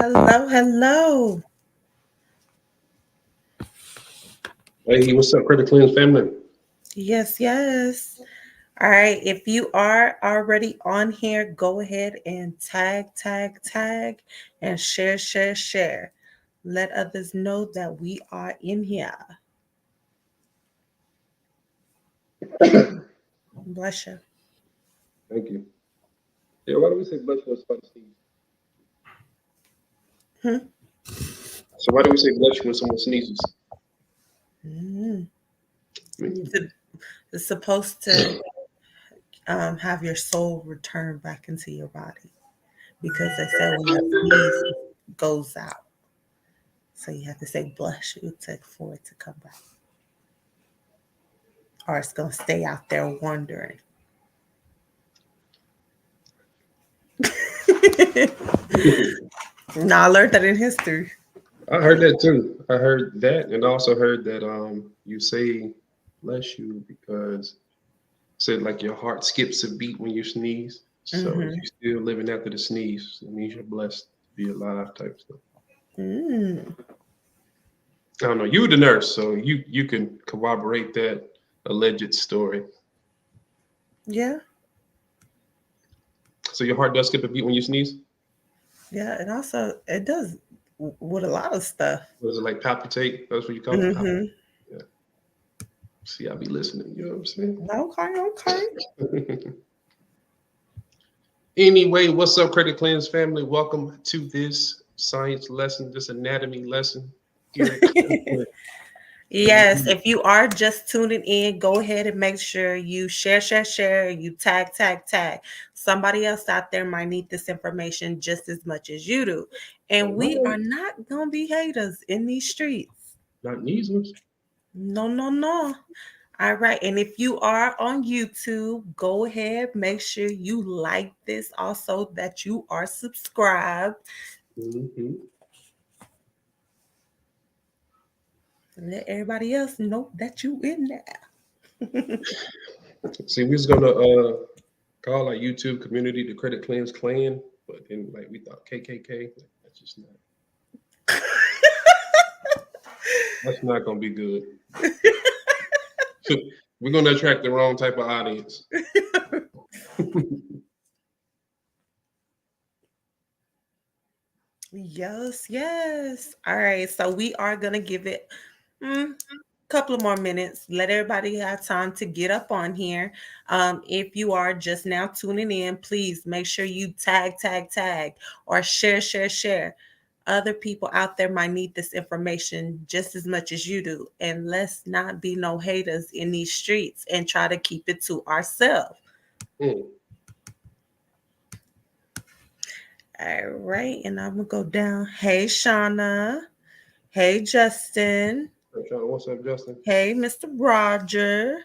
Hello, hello. Hey, what's up, Credit Cleanse family? Yes, yes. All right. If you are already on here, go ahead and tag, and share. Let others know that we are in here. Bless you. Thank you. Yeah, why do we say bless you when somebody sneezes? Hmm? So why do we say bless you when someone sneezes? Mm. I mean, It's supposed to have your soul return back into your body because they say when you sneeze, it goes out. So you have to say bless you for it to come back, or it's gonna stay out there wandering. Now I learned that in history. I heard that too. I heard that, and I also heard that you say bless you because said like your heart skips a beat when you sneeze. So if Mm-hmm. you're still living after the sneeze, it means you're blessed to be alive type stuff. Mm. I don't know. You were the nurse, so you can corroborate that alleged story. Yeah, So your heart does skip a beat when you sneeze? yeah, and also it does with a lot of stuff. Was it like palpitate? That's what you call it? Mm-hmm. Yeah. See, I be listening. You know what I'm Okay, okay. saying? Anyway, what's up, Credit Cleanse family? Welcome to this science lesson, this anatomy lesson here at Credit Cleanse. Yes, if you are just tuning in, go ahead and make sure you share, you tag. Somebody else out there might need this information just as much as you do. And All we right. are not going to be haters in these streets. Not measles. No, no, no. All right. And if you are on YouTube, go ahead, make sure you like this. Also, that you are subscribed. Hmm. Let everybody else know that you in there. See, we was gonna call our YouTube community the Credit Cleanse Clan, but then like we thought KKK. That's just not. That's not gonna be good. We're gonna attract the wrong type of audience. Yes, yes. All right. So we are going to give it a couple of more minutes. Let everybody have time to get up on here. If you are just now tuning in, please make sure you tag, or share. Other people out there might need this information just as much as you do. And let's not be no haters in these streets and try to keep it to ourselves. Mm. All right. And I'm going to go down. Hey, Shauna. Hey, Justin. What's up, Justin? Hey, Mr. Roger.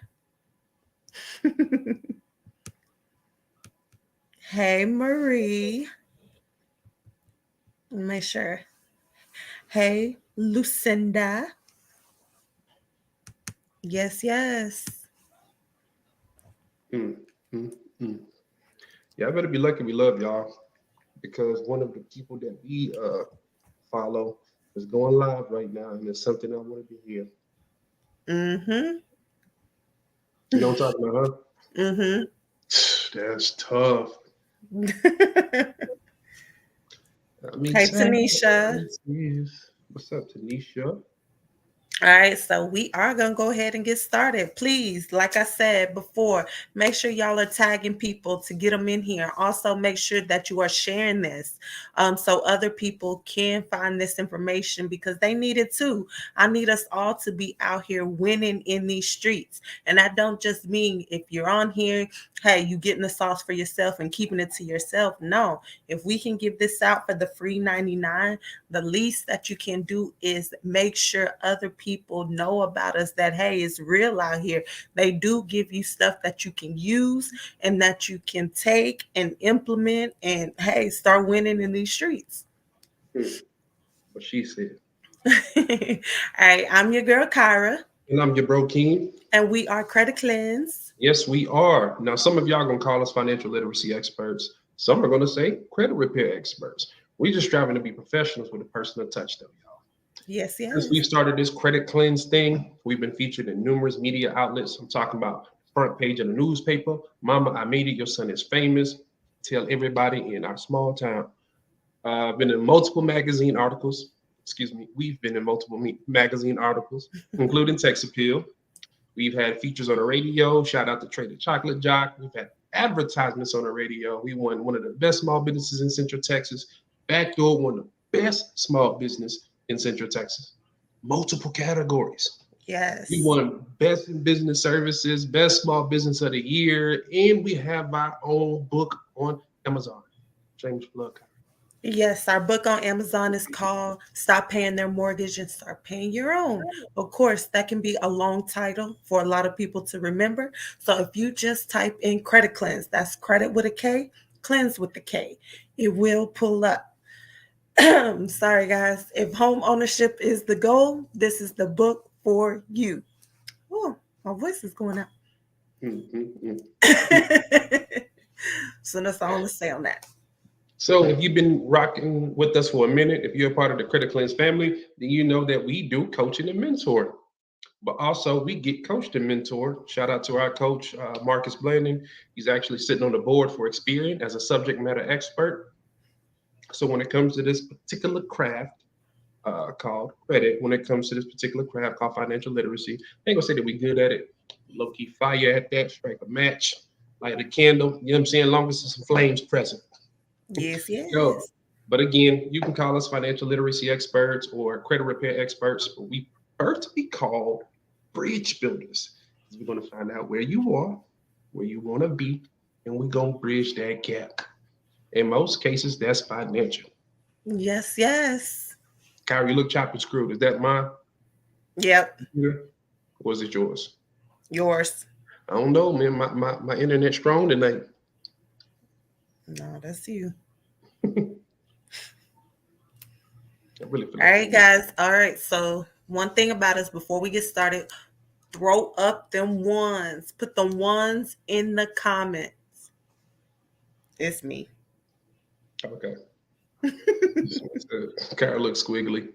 Hey, Marie. Make sure. Hey, Lucinda. Yes, yes. Mm, mm, mm. Yeah, I better be lucky we love y'all because one of the people that we follow is going live right now, and it's something I wanted to hear. Mm-hmm. You know what I'm talking about, Mm-hmm. huh? That's tough. I mean, Hey, Tanisha. what's up, Tanisha? All right, so we are going to go ahead and get started. Please, like I said before, make sure y'all are tagging people to get them in here. Also, make sure that you are sharing this so other people can find this information because they need it too. I need us all to be out here winning in these streets. And I don't just mean if you're on here, hey, you getting the sauce for yourself and keeping it to yourself. No, if we can give this out for the free 99, the least that you can do is make sure other people know about us that hey, it's real out here. They do give you stuff that you can use and that you can take and implement and hey, start winning in these streets. Hmm, what she said. All right, I'm your girl Kyra, And I'm your bro King. and we are Credit Cleanse. Yes, we are. Now, some of y'all gonna call us financial literacy experts. Some are gonna say credit repair experts. We just striving to be professionals with a personal touch, though, y'all. Yes, Since we yes. started this credit cleanse thing, we've been featured in numerous media outlets. I'm talking about front page of the newspaper. Mama, I made it. Your son is famous. Tell everybody in our small town. Been in multiple magazine articles. Excuse me. We've been in multiple magazine articles, including Tex Appeal. We've had features on the radio. Shout out to Trader Chocolate Jock. We've had advertisements on the radio. We won one of the best small businesses in Central Texas. Backdoor, one of the best small business in Central Texas. Multiple categories. We Yes. won Best in Business Services, Best Small Business of the Year, and we have our own book on Amazon. James Plug. Yes, our book on Amazon is called Stop Paying Their Mortgage and Start Paying Your Own. Of course, that can be a long title for a lot of people to remember. So if you just type in credit cleanse, that's credit with a K, cleanse with the K, it will pull up. Sorry, guys. If home ownership is the goal, this is the book for you. Oh, my voice is going out. Mm-hmm. So that's all I'm going to say on that. So if you've been rocking with us for a minute, if you're a part of the Credit Cleanse family, then you know that we do coaching and mentoring. But also we get coached and mentored. Shout out to our coach, Marcus Blanding. He's actually sitting on the board for Experian as a subject matter expert. So when it comes to this particular craft called credit, when it comes to this particular craft called financial literacy, I ain't gonna say that we good at it. Low key fire at that, strike a match, light a candle. You know what I'm saying? Long as there's some flames present. Yes, Yo, yes. but again, you can call us financial literacy experts or credit repair experts, but we prefer to be called bridge builders. We're going to find out where you are, where you want to be, and we're going to bridge that gap. In most cases, that's financial. Yes, yes. Kyrie, you look chopped and screwed. Is that mine? Yep. Or is it yours? Yours. I don't know, man. My internet strong tonight. No, that's you. I really feel All like right, I'm guys. All right. So, one thing about us before we get started, throw up them ones. Put the ones in the comments. It's me. okay. Kyrie looks squiggly.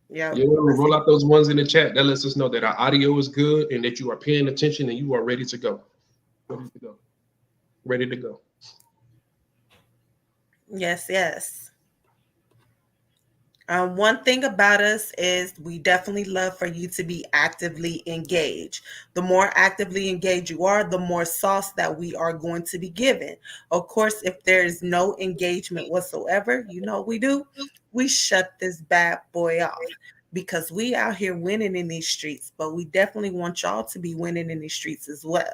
Yep. Yeah, That's roll it. out those ones in the chat. That lets us know that our audio is good and that you are paying attention and you are ready to go. Ready to go. Ready to go. Yes, yes. One thing about us is we definitely love for you to be actively engaged. The more actively engaged you are, the more sauce that we are going to be given. Of course, if there is no engagement whatsoever, you know what we do? We shut this bad boy off because we out here winning in these streets, but we definitely want y'all to be winning in these streets as well.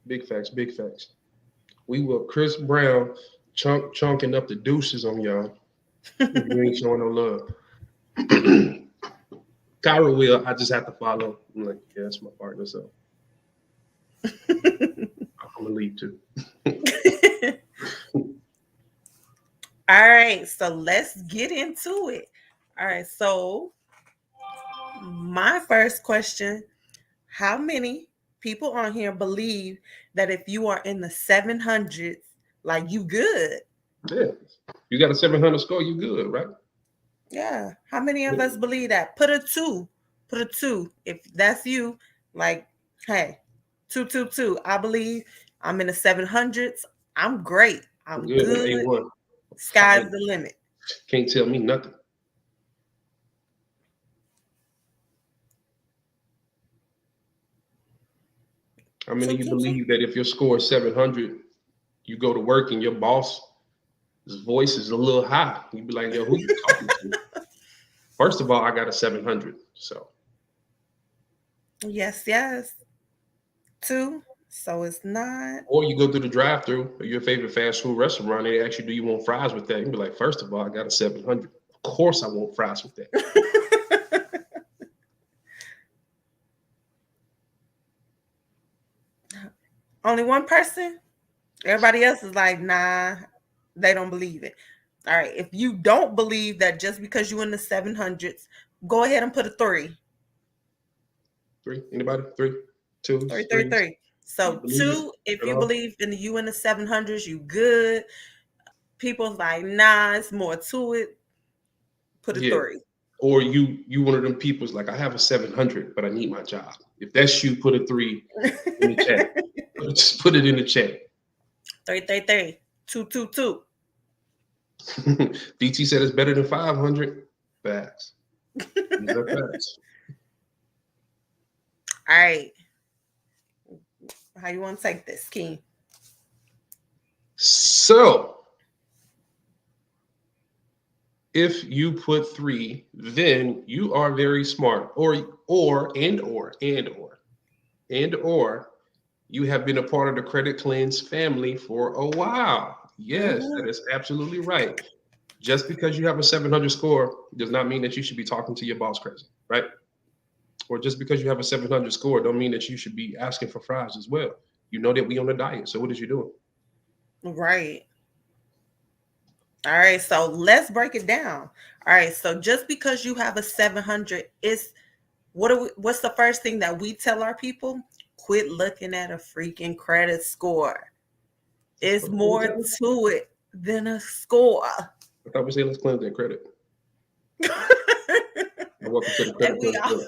Big facts, big facts. We will Chris Brown chunking up the deuces on y'all if you ain't showing no love. Kyra will. I just have to follow. I'm like, yeah, that's my partner, so I'm gonna leave too. All right, so let's get into it. All right, so my first question: how many people on here believe that if you are in the 700s, like you good? Yeah, you got a 700 score, you good, right? Yeah. How many of us believe that? Put a two. Put a two. If that's you, like, hey, two, two, two. I believe I'm in the 700s. I'm great. I'm I'm good. I'm good. A1. Sky's Fine. the limit. Can't tell me nothing. How many Two, of you two, two. believe that if your score is 700, you go to work and your boss, his voice is a little high? You'd be like, yo, who you talking to? First of all, I got a 700. So, Yes, yes. Two. So it's not. or you go through the drive through of your favorite fast food restaurant and they ask you, do you want fries with that? You'd be like, first of all, I got a 700. Of course I want fries with that. Only one person? Everybody else is like, nah, they don't believe it. All right. If you don't believe that just because you're in the 700s, go ahead and put a three. Three? Anybody? Three? Three, Twos? three, Threes? three. Do you So believe it two, if at you all? believe in you in the 700s, you good. People's like, nah, it's more to it. Put a Yeah. 3. Or you one of them people's like, I have a 700, but I need my job. If that's you, put a 3 in the chat. Just put it in the chat. 333 222. BT said it's better than 500. Facts. These are facts. All right. How you want to take this, King? So if you put 3, then you are very smart. Or you have been a part of the Credit Cleanse family for a while. Yes, Mm-hmm. that is absolutely right. Just because you have a 700 score does not mean that you should be talking to your boss crazy, right? Or just because you have a 700 score don't mean that you should be asking for fries as well. You know that we on a diet, so what is you doing? Right. All right. So let's break it down. All right. So just because you have a 700, is what's the first thing that we tell our people? Quit looking at a freaking credit score. It's What we more telling? to it than a score. I thought we said let's cleanse that credit. And welcome to the And Credit we Cleanse Club.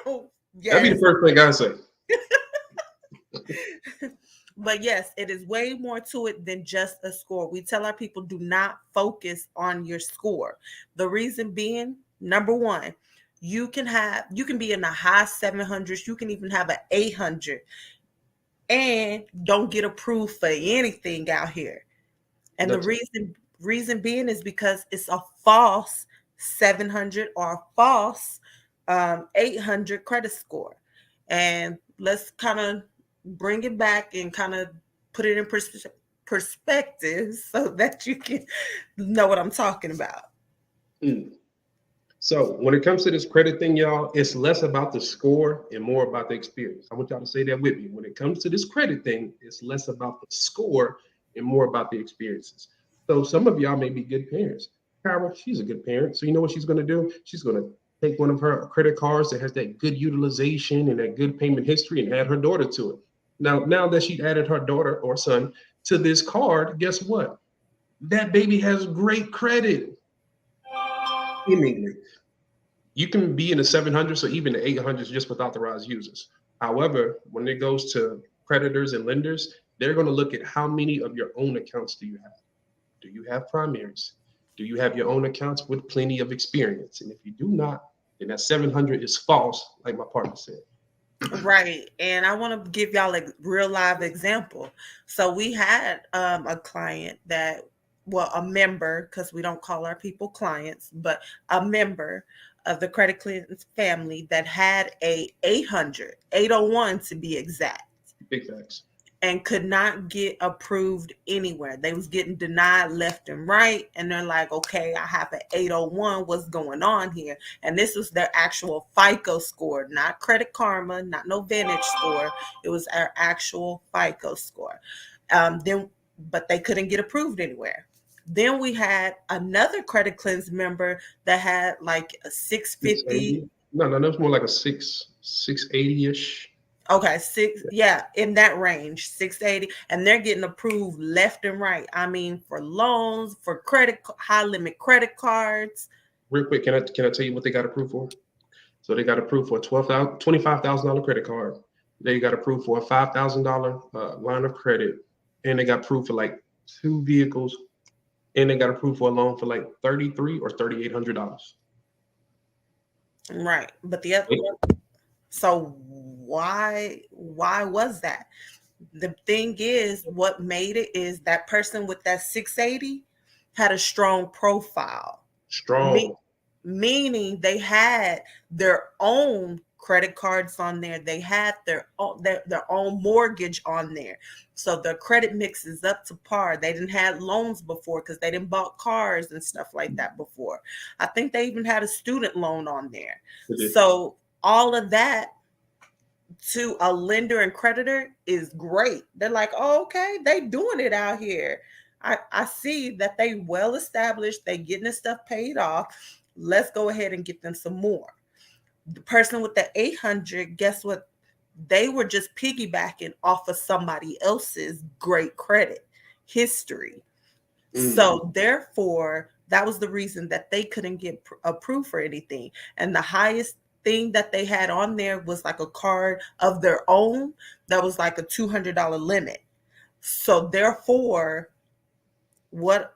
all, That'd be the yes. first thing I say. But yes, it is way more to it than just a score. We tell our people, do not focus on your score. The reason being, number one, you can be in the high 700s, you can even have an 800 and don't get approved for anything out here. And the Nothing. reason being is because it's a false 700 or a false 800 credit score. And let's kind of bring it back and kind of put it in perspective so that you can know what I'm talking about. Mm. So when it comes to this credit thing, y'all, it's less about the score and more about the experience. I want y'all to say that with me. When it comes to this credit thing, it's less about the score and more about the experiences. So some of y'all may be good parents. Carol, she's a good parent. So you know what she's going to do? She's going to take one of her credit cards that has that good utilization and that good payment history and add her daughter to it. Now that she added her daughter or son to this card, guess what? That baby has great credit seemingly. You can be in the 700s or even the 800s just with authorized users. However, when it goes to creditors and lenders, they're going to look at how many of your own accounts do you have? Do you have primaries? Do you have your own accounts with plenty of experience? And if you do not, then that 700 is false, like my partner said. Right. And I want to give y'all a real live example. So we had a client that, well, a member, because we don't call our people clients, but a member of the Credit Cleanse family that had a 800, 801 to be exact, Big facts. and could not get approved anywhere. They was getting denied left and right, and they're like, okay, I have an 801, what's going on here? And this was their actual FICO score, not Credit Karma, not no Vantage score. It was our actual FICO score. Then but they couldn't get approved anywhere. Then we had another Credit Cleanse member that had like a 650. 680? No, that's more like a 680-ish. Okay, six, yeah, in that range, 680, and they're getting approved left and right. I mean, for loans, for high limit credit cards. Real quick, can I tell you what they got approved for? So they got approved for a $25,000 credit card. They got approved for a $5,000 line of credit, and they got approved for like 2 vehicles, and they got approved for a loan for like $3,300 or $3,800. Right, but the other, so why was that? The thing is, what made it is that person with that 680 had a strong profile. Strong. Meaning they had their own credit cards on there, they had their own mortgage on there, so the credit mix is up to par. They didn't have loans before because they didn't bought cars and stuff like that before. I think they even had a student loan on there. So all of that to a lender and creditor is great. They're like, oh, okay, they doing it out here. I see that they well established, they getting this stuff paid off. Let's go ahead and get them some more. The person with the 800, guess what? They were just piggybacking off of somebody else's great credit history. Mm, So therefore, that was the reason that they couldn't get approved for anything. And the highest thing that they had on there was like a card of their own that was like a $200 limit. So therefore, what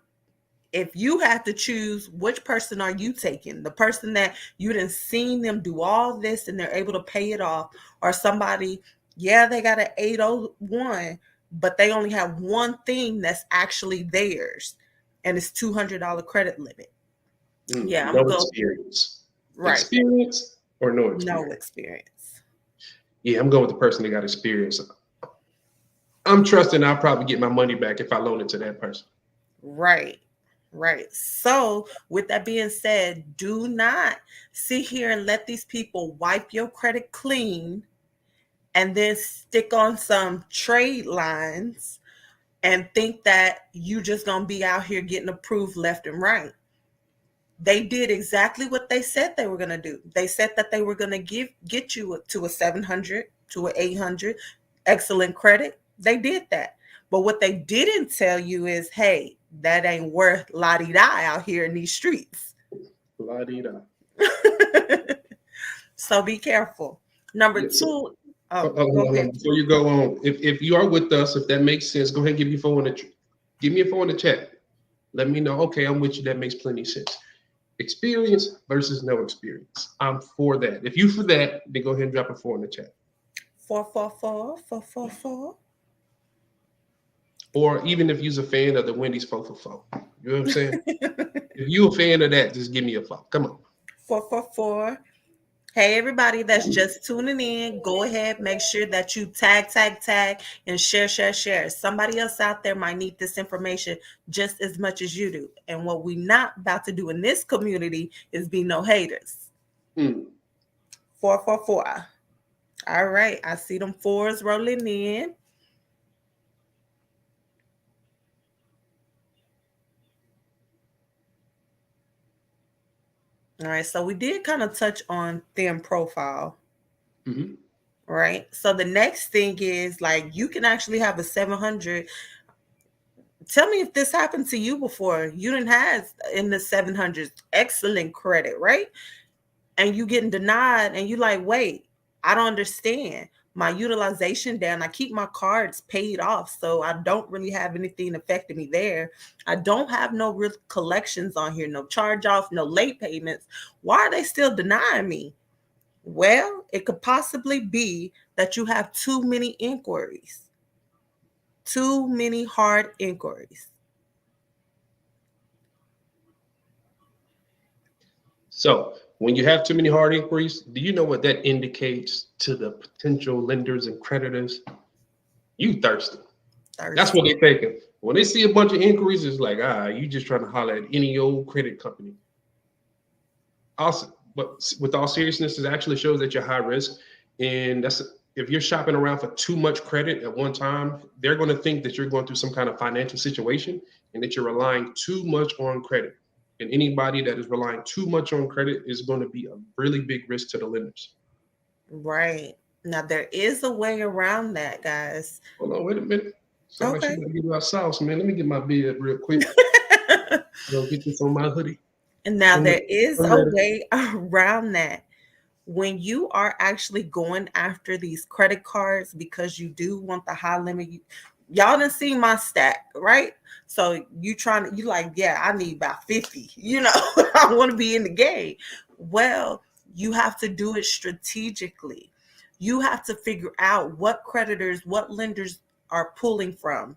if you had to choose, which person are you taking? The person that you didn't seen them do all this and they're able to pay it off, or somebody, yeah, they got an 801, but they only have one thing that's actually theirs, and it's $200 credit limit. Yeah, I'm no gonna go experience. right. Experience or no No experience? experience. Yeah, I'm going with the person that got experience. I'm trusting I'll probably get my money back if I loan it to that person. Right. Right. So, with that being said, do not sit here and let these people wipe your credit clean and then stick on some trade lines and think that you just gonna be out here getting approved left and right. They did exactly what they said they were gonna do. They said that they were gonna get you to a 700, to a 800, excellent credit. They did that. But what they didn't tell you is, hey, that ain't worth la di da out here in these streets. La di da. So be careful. Number Yeah, so, two, oh, hold go on, hold ahead. on. Before you go on, if you are with us, if that makes sense, go ahead and give me a phone in the give me a phone in the chat. Let me know. Okay, I'm with you. That makes plenty of sense. Experience versus no experience. I'm for that. If you for that, then go ahead and drop a four in the chat. 444 444. Or even if you're a fan of the Wendy's 4 for 4. You know what I'm saying? If you a fan of that, just give me a phone. Come on. 444. Hey, everybody that's just tuning in, go ahead, make sure that you tag, and share. Somebody else out there might need this information just as much as you do. And what we not about to do in this community is be no haters. Mm. 444. All right, I see them fours rolling in. All right, so we did kind of touch on thin profile, Mm-hmm. right? So the next thing is like you can actually have a 700. Tell me if this happened to you before. You didn't have in the 700s excellent credit, right? And you getting denied and you like, wait, I don't understand. My utilization down. I keep my cards paid off, so I don't really have anything affecting me there. I don't have no real collections on here, no charge off, no late payments. Why are they still denying me? Well, it could possibly be that you have too many inquiries, too many hard inquiries. So when you have too many hard inquiries, do you know what that indicates to the potential lenders and creditors? You thirsty. That's what Thirsty. they're thinking. When they see a bunch of inquiries, it's like, you just trying to holler at any old credit company. Also, but with all seriousness, it actually shows that you're high risk. And that's if you're shopping around for too much credit at one time, they're going to think that you're going through some kind of financial situation and that you're relying too much on credit. And anybody that is relying too much on credit is going to be a really big risk to the lenders. Right. Now there is a way around that, guys. Hold on, wait a minute. Sound like she Okay. better give out sauce, man. Let me get my beard real quick. I'll get this on my hoodie. And now I'm there is a ready. way around that. When you are actually going after these credit cards because you do want the high limit, y'all done see my stack, right? So you trying to, you like, yeah, I need about 50, I want to be in the game. Well, you have to do it strategically. You have to figure out what creditors, what lenders are pulling from.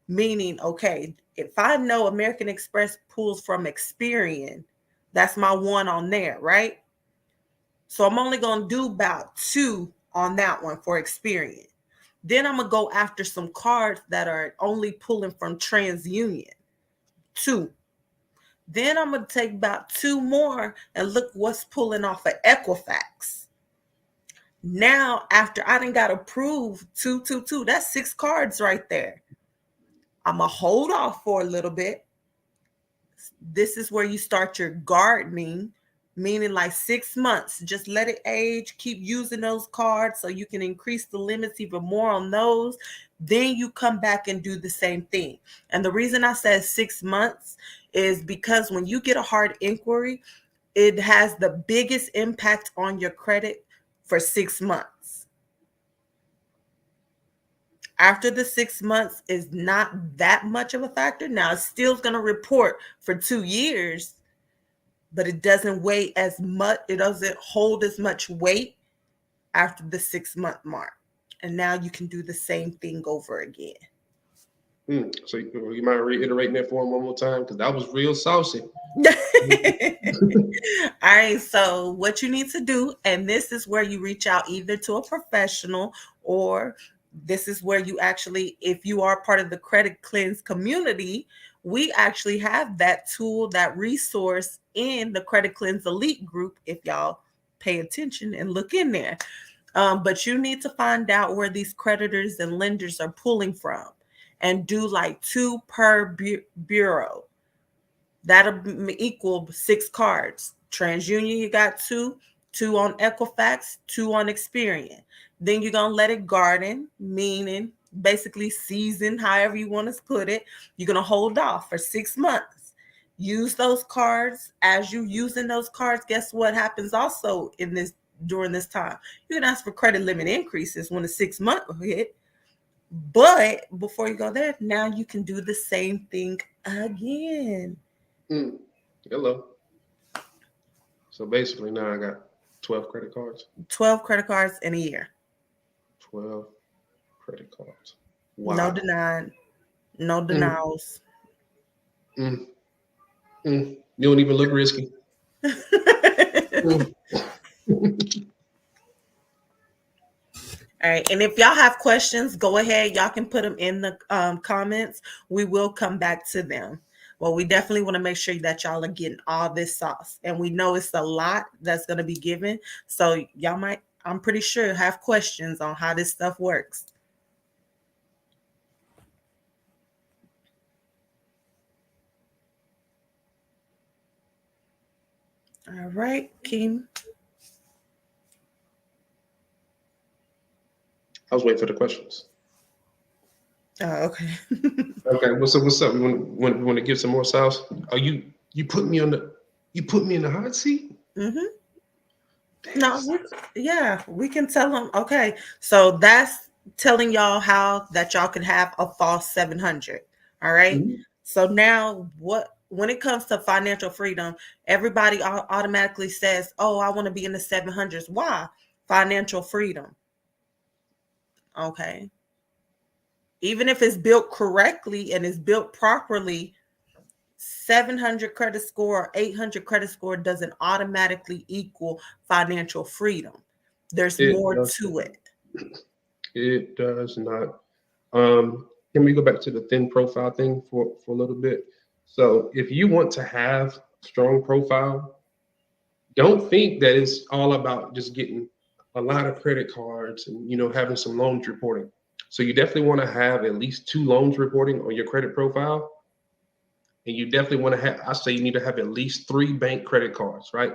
Meaning, okay, if I know American Express pulls from Experian, that's my one on there, right? So I'm only going to do about two on that one for Experian. Then I'm going to go after some cards that are only pulling from TransUnion. Two. Then I'm going to take about two more and look what's pulling off of Equifax. Now, after I done got approved, two, that's six cards right there. I'm going to hold off for a little bit. This is where you start your gardening, meaning like 6 months. Just let it age, keep using those cards so you can increase the limits even more on those. Then you come back and do the same thing. And the reason I said 6 months is because when you get a hard inquiry, it has the biggest impact on your credit for 6 months. After the 6 months is not that much of a factor. Now, it's still going to report for 2 years, but it doesn't weigh as much. It doesn't hold as much weight after the 6 month mark. And now you can do the same thing over again. So you mind reiterating that for him one more time? Because that was real saucy. All right, so what you need to do, and this is where you reach out either to a professional, or this is where you actually, if you are part of the Credit Cleanse community, we actually have that tool, that resource in the Credit Cleanse Elite group, if y'all pay attention and look in there. But you need to find out where these creditors and lenders are pulling from and do like two per bureau. That'll equal 6 cards. TransUnion, you got two on Equifax, two on Experian. Then you're going to let it garden, meaning basically season, however you want to put it. You're going to hold off for 6 months. Use those cards. As you using those cards, guess what happens also in this during this time? You can ask for credit limit increases when the 6 month hit. But before you go there, now you can do the same thing again. Hello. So basically now I got 12 credit cards. 12 credit cards in a year. 12 credit cards. Wow. No denying. No denials. You don't even look risky. All right. And if y'all have questions, go ahead. Y'all can put them in the comments. We will come back to them. Well, we definitely want to make sure that y'all are getting all this sauce. And we know it's a lot that's going to be given. So y'all might, I'm pretty sure, have questions on how this stuff works. All right, Keem. I was waiting for the questions. Oh, okay. Okay, what's up? You want to give some more sauce? Oh, you put me in the hot seat? Mm-hmm. No, we can tell them. Okay, so that's telling y'all how that y'all can have a false 700. All right. Mm-hmm. So now, when it comes to financial freedom, everybody automatically says, "Oh, I want to be in the 700s." Why? Financial freedom. Okay. Even if it's built correctly and is built properly, 700 credit score or 800 credit score doesn't automatically equal financial freedom. There's more to it. It does not. Can we go back to the thin profile thing for a little bit? So if you want to have a strong profile, don't think that it's all about just getting a lot of credit cards and having some loans reporting. So you definitely want to have at least 2 loans reporting on your credit profile. And you definitely want to have, I say you need to have at least 3 bank credit cards, right?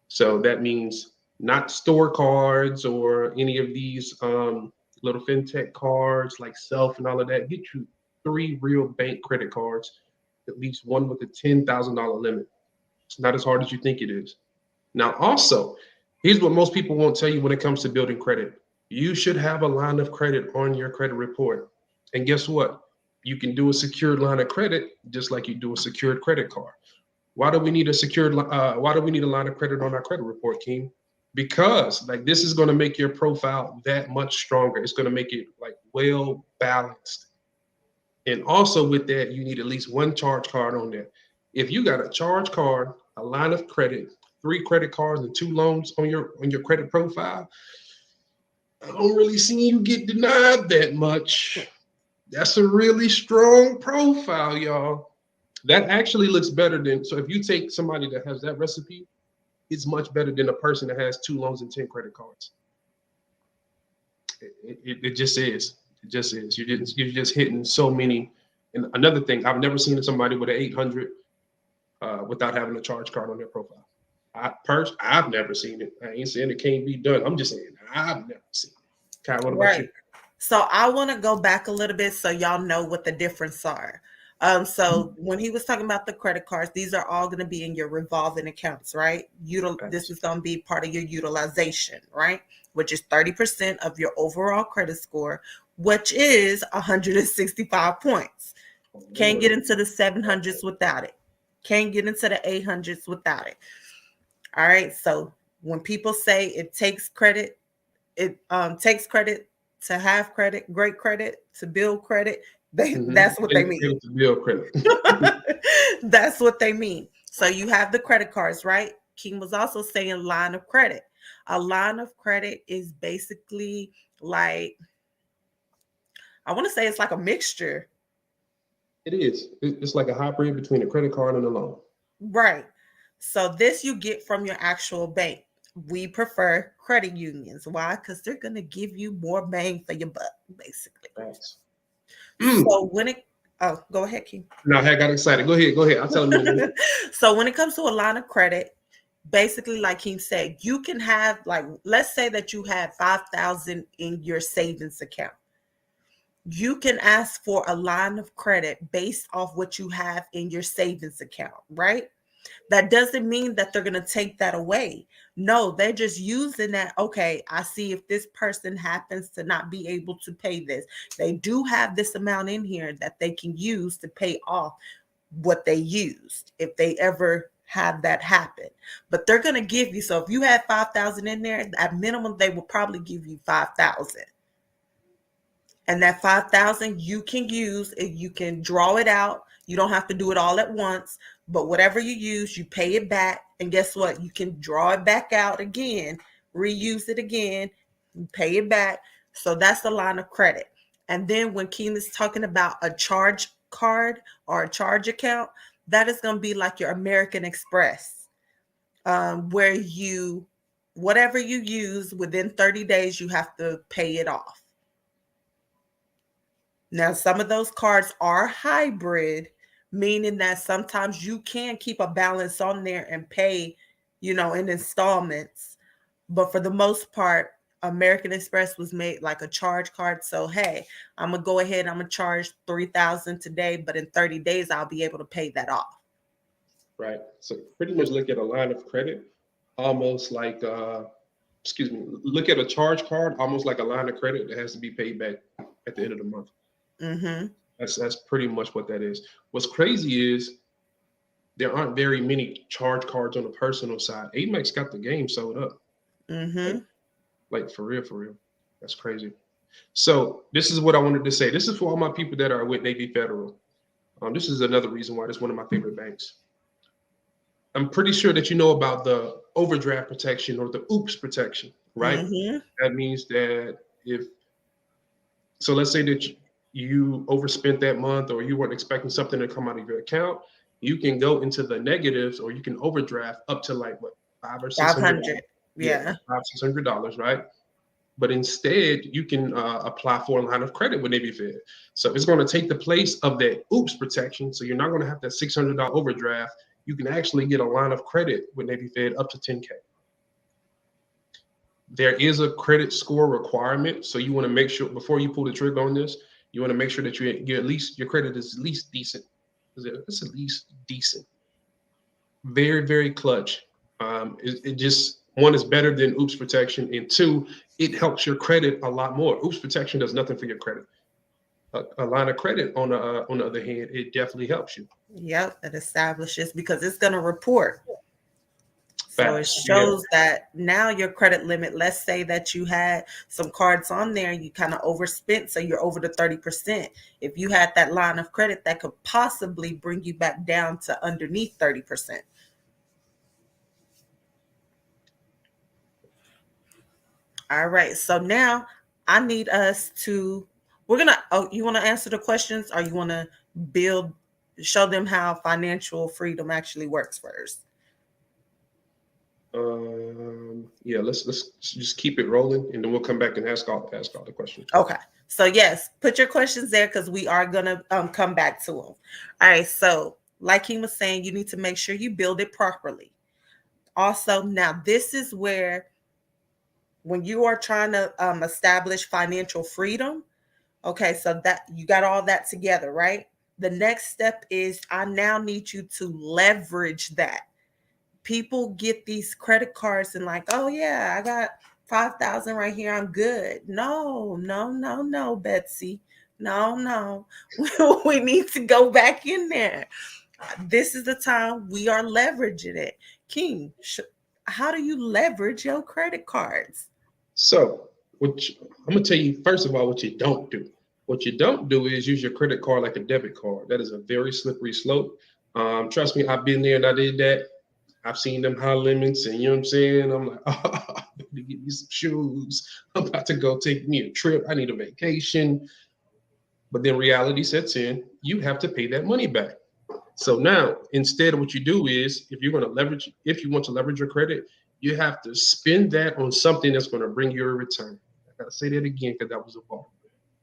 So that means not store cards or any of these little fintech cards like Self and all of that. Get you 3 real bank credit cards, at least one with a $10,000 limit. It's not as hard as you think it is. Now, also, here's what most people won't tell you when it comes to building credit. You should have a line of credit on your credit report. And guess what? You can do a secured line of credit just like you do a secured credit card. Why do we need a secured? Why do we need a line of credit on our credit report, King? Because like this is going to make your profile that much stronger. It's going to make it like well balanced. And also with that, you need at least 1 charge card on there. If you got a charge card, a line of credit, 3 credit cards, and 2 loans on your credit profile, I don't really see you get denied that much. That's a really strong profile, y'all. That actually looks better than, so if you take somebody that has that recipe, it's much better than a person that has 2 loans and 10 credit cards. It just is. It just is. You're just hitting so many. And another thing, I've never seen somebody with an 800 without having a charge card on their profile. I've never seen it. I ain't saying it can't be done. I'm just saying I've never seen it. Kai, what about you? So I want to go back a little bit so y'all know what the difference are. So when he was talking about the credit cards, these are all going to be in your revolving accounts, right? This Facts. is going to be part of your utilization, right? Which is 30% of your overall credit score, which is 165 points. Oh, Can't Lord. get into the 700s without it. Can't get into the 800s without it. All right. So when people say it takes credit, it takes credit to have credit, great credit to build credit. That's what they Take mean. credit to bill credit. That's what they mean. So you have the credit cards, right? King was also saying line of credit. A line of credit is basically like, I want to say it's like a mixture. It is. It's like a hybrid between a credit card and a loan. Right. So this you get from your actual bank. We prefer credit unions. Why? Because they're going to give you more bang for your buck, basically. Facts. So when it, oh, go ahead, King. Now, I got excited. Go ahead. Go ahead. I'll tell them in a minute. So when it comes to a line of credit, basically, like King said, you can have like, let's say that you had 5,000 in your savings account. You can ask for a line of credit based off what you have in your savings account, right? That doesn't mean that they're going to take that away. No, they're just using that. Okay, I see if this person happens to not be able to pay this, they do have this amount in here that they can use to pay off what they used if they ever have that happen. But they're going to give you, so if you had 5,000 in there, at minimum, they will probably give you 5,000. And that 5,000 you can use, you can draw it out. You don't have to do it all at once, but whatever you use, you pay it back. And guess what? You can draw it back out again, reuse it again, pay it back. So that's the line of credit. And then when Keen is talking about a charge card or a charge account, that is going to be like your American Express, where you, whatever you use within 30 days, you have to pay it off. Now, some of those cards are hybrid, meaning that sometimes you can keep a balance on there and pay, in installments. But for the most part, American Express was made like a charge card. So, hey, I'm going to go ahead, I'm going to charge 3,000 today, but in 30 days, I'll be able to pay that off. Right. So pretty much look at a line of credit almost like, excuse me, look at a charge card almost like a line of credit that has to be paid back at the end of the month. Mm-hmm. That's pretty much what that is. What's crazy is there aren't very many charge cards on the personal side. Amex got the game sold up. Mm-hmm. Like for real, for real. That's crazy. So this is what I wanted to say. This is for all my people that are with Navy Federal. This is another reason why this is one of my favorite banks. I'm pretty sure that you know about the overdraft protection or the oops protection, right? Mm-hmm. That means that if, so let's say that you overspent that month or you weren't expecting something to come out of your account, you can go into the negatives or you can overdraft up to like what, $500 or $600. 500. Yeah, Yeah. $500, $600, right? But instead, you can apply for a line of credit with Navy Fed. So it's going to take the place of that oops protection. So you're not going to have that $600 overdraft. You can actually get a line of credit with Navy Fed up to 10K. There is a credit score requirement. So you want to make sure before you pull the trigger on this, you want to make sure that you at least your credit is at least decent. It's at least decent. Very, very clutch. It just one is better than oops protection, and two, it helps your credit a lot more. Oops protection does nothing for your credit. A line of credit on the other hand, it definitely helps you. Yep. It establishes because it's going to report. So it Facts. Yeah. shows that now your credit limit, let's say that you had some cards on there, you kind of overspent, so you're over the 30%. If you had that line of credit, that could possibly bring you back down to underneath 30%. All right. So now I need us to, oh, you want to answer the questions or you want to build, show them how financial freedom actually works first? Yeah. Let's just keep it rolling, and then we'll come back and ask all the questions. Okay. So yes, put your questions there because we are gonna come back to them. All right. So like he was saying, you need to make sure you build it properly. Also, now this is where when you are trying to establish financial freedom, Okay, so that you got all that together, right? The next step is I now need you to leverage that. People get these credit cards and like, oh yeah, I got 5,000 right here, I'm good. No, no, no, no, Betsy. No, no. We need to go back in there. This is the time we are leveraging it. King, how do you leverage your credit cards? So, I'm gonna tell you first of all what you don't do. What you don't do is use your credit card like a debit card. That is a very slippery slope. Trust me, I've been there and I did that. I've seen them high limits, and you know what I'm saying. I'm like, oh, I'm about to get me some shoes. I'm about to go take me a trip. I need a vacation. But then reality sets in. You have to pay that money back. So now, instead, what you do is, if you want to leverage your credit, you have to spend that on something that's going to bring you a return. I gotta say that again because that was a ball.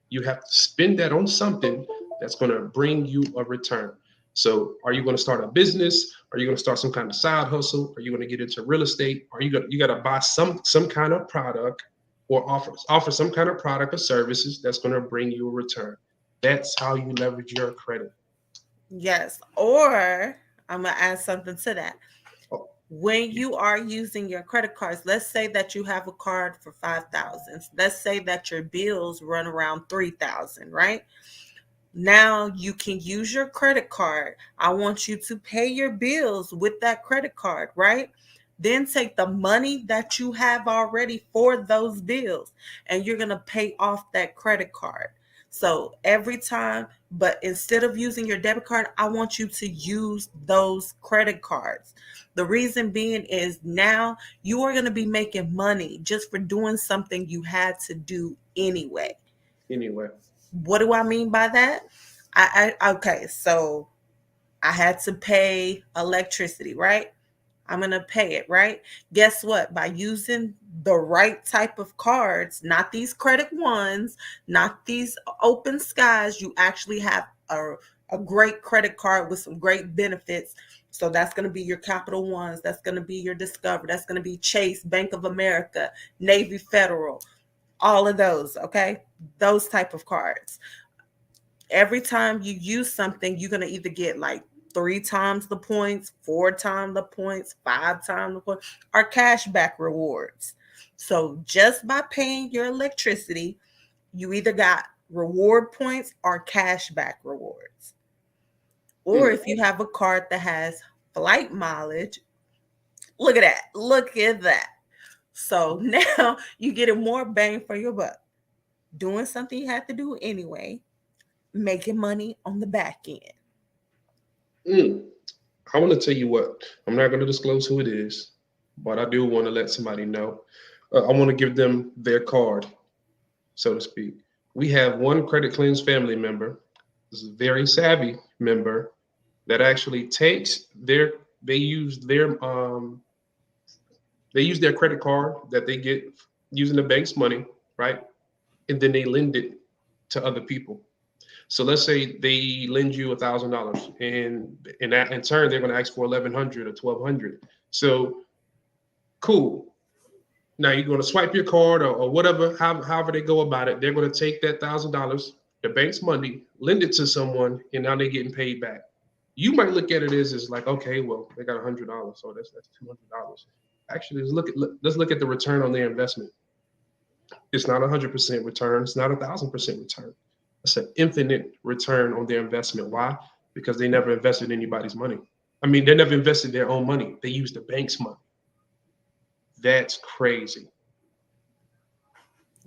You have to spend that on something that's going to bring you a return. So, are you going to start a business? Are you going to start some kind of side hustle? Are you going to get into real estate? Are you got to buy some kind of product or offer some kind of product or services that's going to bring you a return? That's how you leverage your credit. Yes. Or I'm going to add something to that. Oh, When you are using your credit cards, let's say that you have a card for 5,000. Let's say that your bills run around 3,000, right? Now you can use your credit card. I want you to pay your bills with that credit card, right? Then take the money that you have already for those bills and you're going to pay off that credit card. So every time, but instead of using your debit card, I want you to use those credit cards. The reason being is now you are going to be making money just for doing something you had to do anyway. anyway. What do I mean by that? Okay, so I had to pay electricity, right? I'm gonna pay it, right? Guess what? By using the right type of cards, not these credit ones, not these open skies, you actually have a great credit card with some great benefits. So that's going to be your Capital Ones. That's going to be your Discover. That's going to be Chase, Bank of America, Navy Federal, all of those. Okay, those type of cards. Every time you use something, you're going to either get like 3 times the points, 4 times the points, 5 times the points, or cash back rewards. So just by paying your electricity, you either got reward points or cash back rewards. Or Mm. if you have a card that has flight mileage, look at that. Look at that. So now you get more bang for your buck. Doing something you had to do anyway, making money on the back end. Mm. I want to tell you what. I'm not going to disclose who it is, but I do want to let somebody know. I want to give them their card, so to speak. We have one Credit Cleanse family member, this is a very savvy member, that actually takes their they use their they use their credit card that they get using the bank's money, right? And then they lend it to other people. So let's say they lend you $1,000, and in that in turn they're going to ask for 1,100 or 1,200. So cool. Now you're going to swipe your card or whatever, however they go about it. They're going to take that $1,000, the bank's money, lend it to someone, and now they're getting paid back. You might look at it as like, okay, well they got $100, so that's $200. Actually, let's look at the return on their investment. It's not 100% return. It's not 1,000% return. It's an infinite return on their investment. Why? Because they never invested anybody's money. I mean, they never invested their own money. They used the bank's money. That's crazy.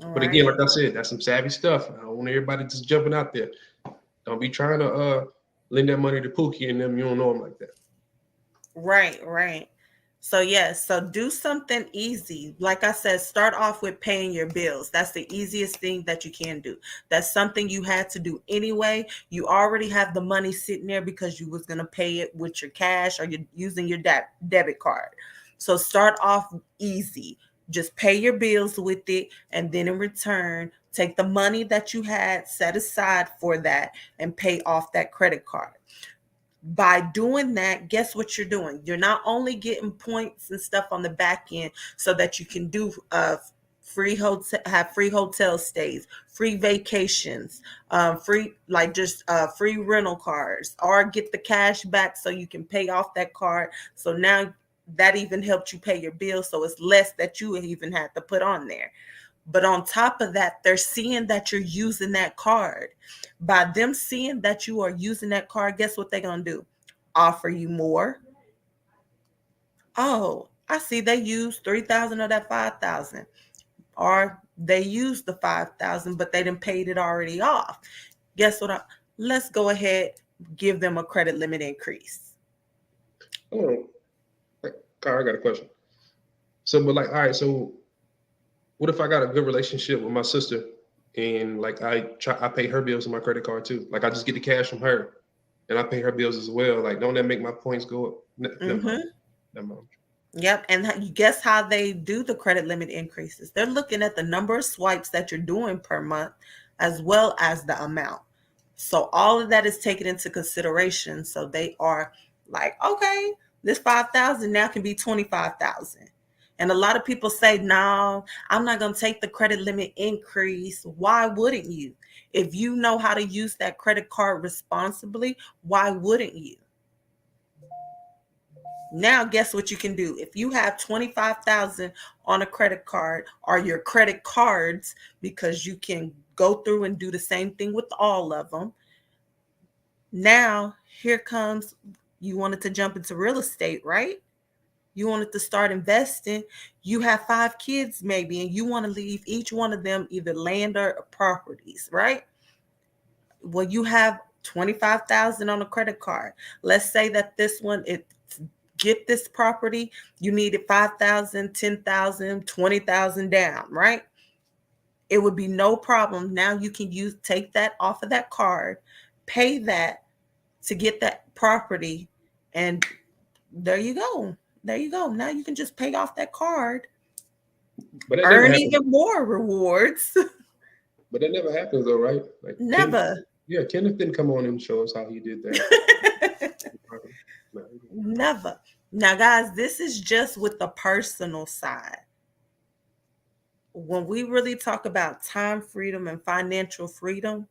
All But again, right. like I said, that's some savvy stuff. I don't want everybody just jumping out there. Don't be trying to lend that money to Pookie and them. You don't know them like that. Right, right. So yes, so do something easy. Like I said, start off with paying your bills. That's the easiest thing that you can do. That's something you had to do anyway. You already have the money sitting there because you was going to pay it with your cash or you're using your debit card. So start off easy. Just pay your bills with it and then in return, take the money that you had set aside for that and pay off that credit card. By doing that, guess what you're doing? You're not only getting points and stuff on the back end so that you can do free hotel stays, free vacations, free like just free rental cars, or get the cash back so you can pay off that card. So now that even helped you pay your bill, so it's less that you even had to put on there. But on top of that, they're seeing that you're using that card. By them seeing that you are using that card, guess what they're gonna do? Offer you more. Oh, I see they used 3,000 of that 5,000, or they used the 5,000, but they didn't paid it already off. Guess what? Let's go ahead, give them a credit limit increase. Oh, Kyle, I got a question. So, but like, all right, so what if I got a good relationship with my sister and like I pay her bills on my credit card too? Like I just get the cash from her and I pay her bills as well. Like, don't that make my points go up? Never mind. Mm-hmm. Never mind. Yep. And you guess how they do the credit limit increases? They're looking at the number of swipes that you're doing per month as well as the amount. So all of that is taken into consideration. So they are like, okay, this 5,000 now can be 25,000. And a lot of people say, no, I'm not going to take the credit limit increase. Why wouldn't you? If you know how to use that credit card responsibly, why wouldn't you? Now, guess what you can do? If you have 25,000 on a credit card or your credit cards, because you can go through and do the same thing with all of them. Now, here comes, you wanted to jump into real estate, right? You wanted to start investing. You have 5 kids maybe, and you want to leave each one of them either land or properties, right? Well, you have 25,000 on a credit card. Let's say that this one, it get this property, you needed 5,000, 10,000, 20,000 down, right? It would be no problem. Now you can take that off of that card, pay that to get that property, and there you go. There you go. Now you can just pay off that card, But that never earn happens. even more rewards. But that never happens though, right? Like Never. yeah, Kenneth didn't come on and show us how he did that. No, Never. Now, guys, this is just with the personal side. When we really talk about time freedom and financial freedom,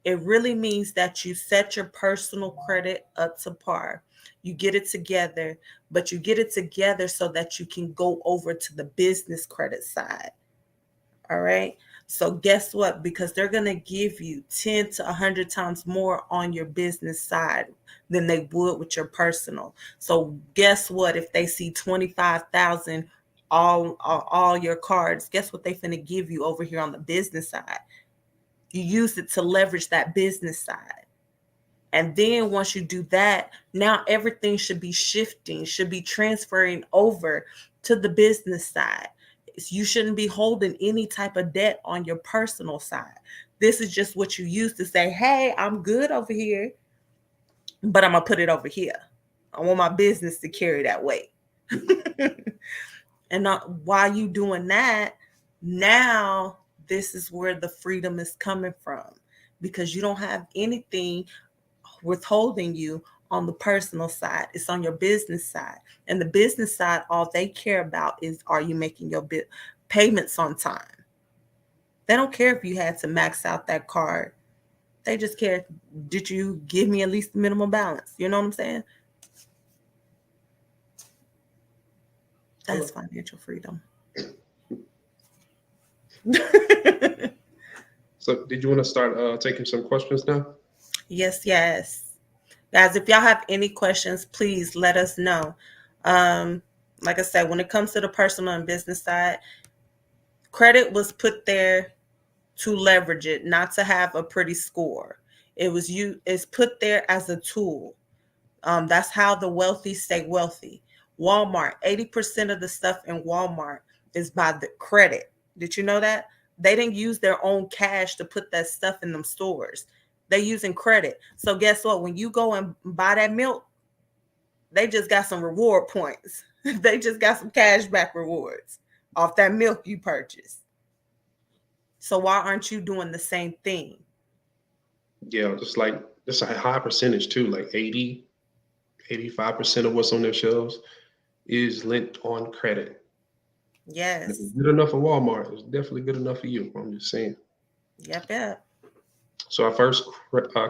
it really means that you set your personal credit up to par. You get it together, but you get it together so that you can go over to the business credit side. All right. So, guess what? Because they're going to give you 10 to 100 times more on your business side than they would with your personal. So, guess what? If they see 25,000 all your cards, guess what they finna give you over here on the business side? You use it to leverage that business side. And then once you do that, now everything should be shifting, should be transferring over to the business side. You shouldn't be holding any type of debt on your personal side. This is just what you use to say, hey, I'm good over here, but I'm going to put it over here. I want my business to carry that weight. And while you doing that, now this is where the freedom is coming from, because you don't have anything withholding you on the personal side. It's on your business side. And the business side, all they care about is, are you making your payments on time? They don't care if you had to max out that card. They just care, did you give me at least the minimum balance? You know what I'm saying? That's financial freedom. So, did you want to start taking some questions now? Yes, yes. Guys, if y'all have any questions, please let us know. Um, like I said, when it comes to the personal and business side, credit was put there to leverage it, not to have a pretty score. It's put there as a tool. That's how the wealthy stay wealthy. Walmart, 80% of the stuff in Walmart is by the credit. Did you know that? They didn't use their own cash to put that stuff in them stores. They using credit. So guess what? When you go and buy that milk, they just got some reward points. They just got some cash back rewards off that milk you purchased. So why aren't you doing the same thing? Yeah, just a high percentage too, like 80, 85% of what's on their shelves is linked on credit. If it's Yes. good enough for Walmart, it's definitely good enough for you. I'm just saying. Yep, yep. So our first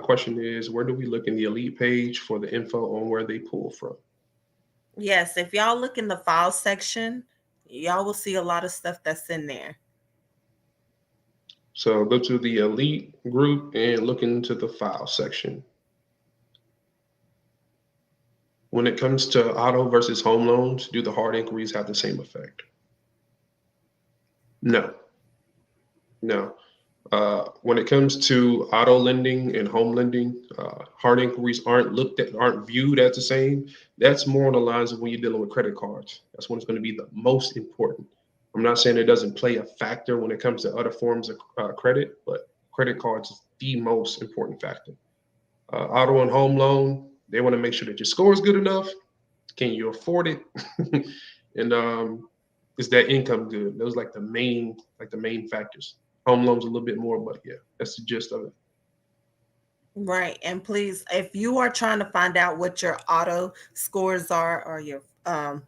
question is, where do we look in the Elite page for the info on where they pull from? Yes, if y'all look in the file section, y'all will see a lot of stuff that's in there. So go to the Elite group and look into the file section. When it comes to auto versus home loans, do the hard inquiries have the same effect? No, no. When it comes to auto lending and home lending, hard inquiries aren't looked at, aren't viewed as the same. That's more on the lines of when you're dealing with credit cards. That's when it's going to be the most important. I'm not saying it doesn't play a factor when it comes to other forms of credit, but credit cards is the most important factor. Auto and home loan, they want to make sure that your score is good enough. Can you afford it? And is that income good? Those like the main factors. Home loans a little bit more, but yeah, that's the gist of it. Right. And please, if you are trying to find out what your auto scores are or your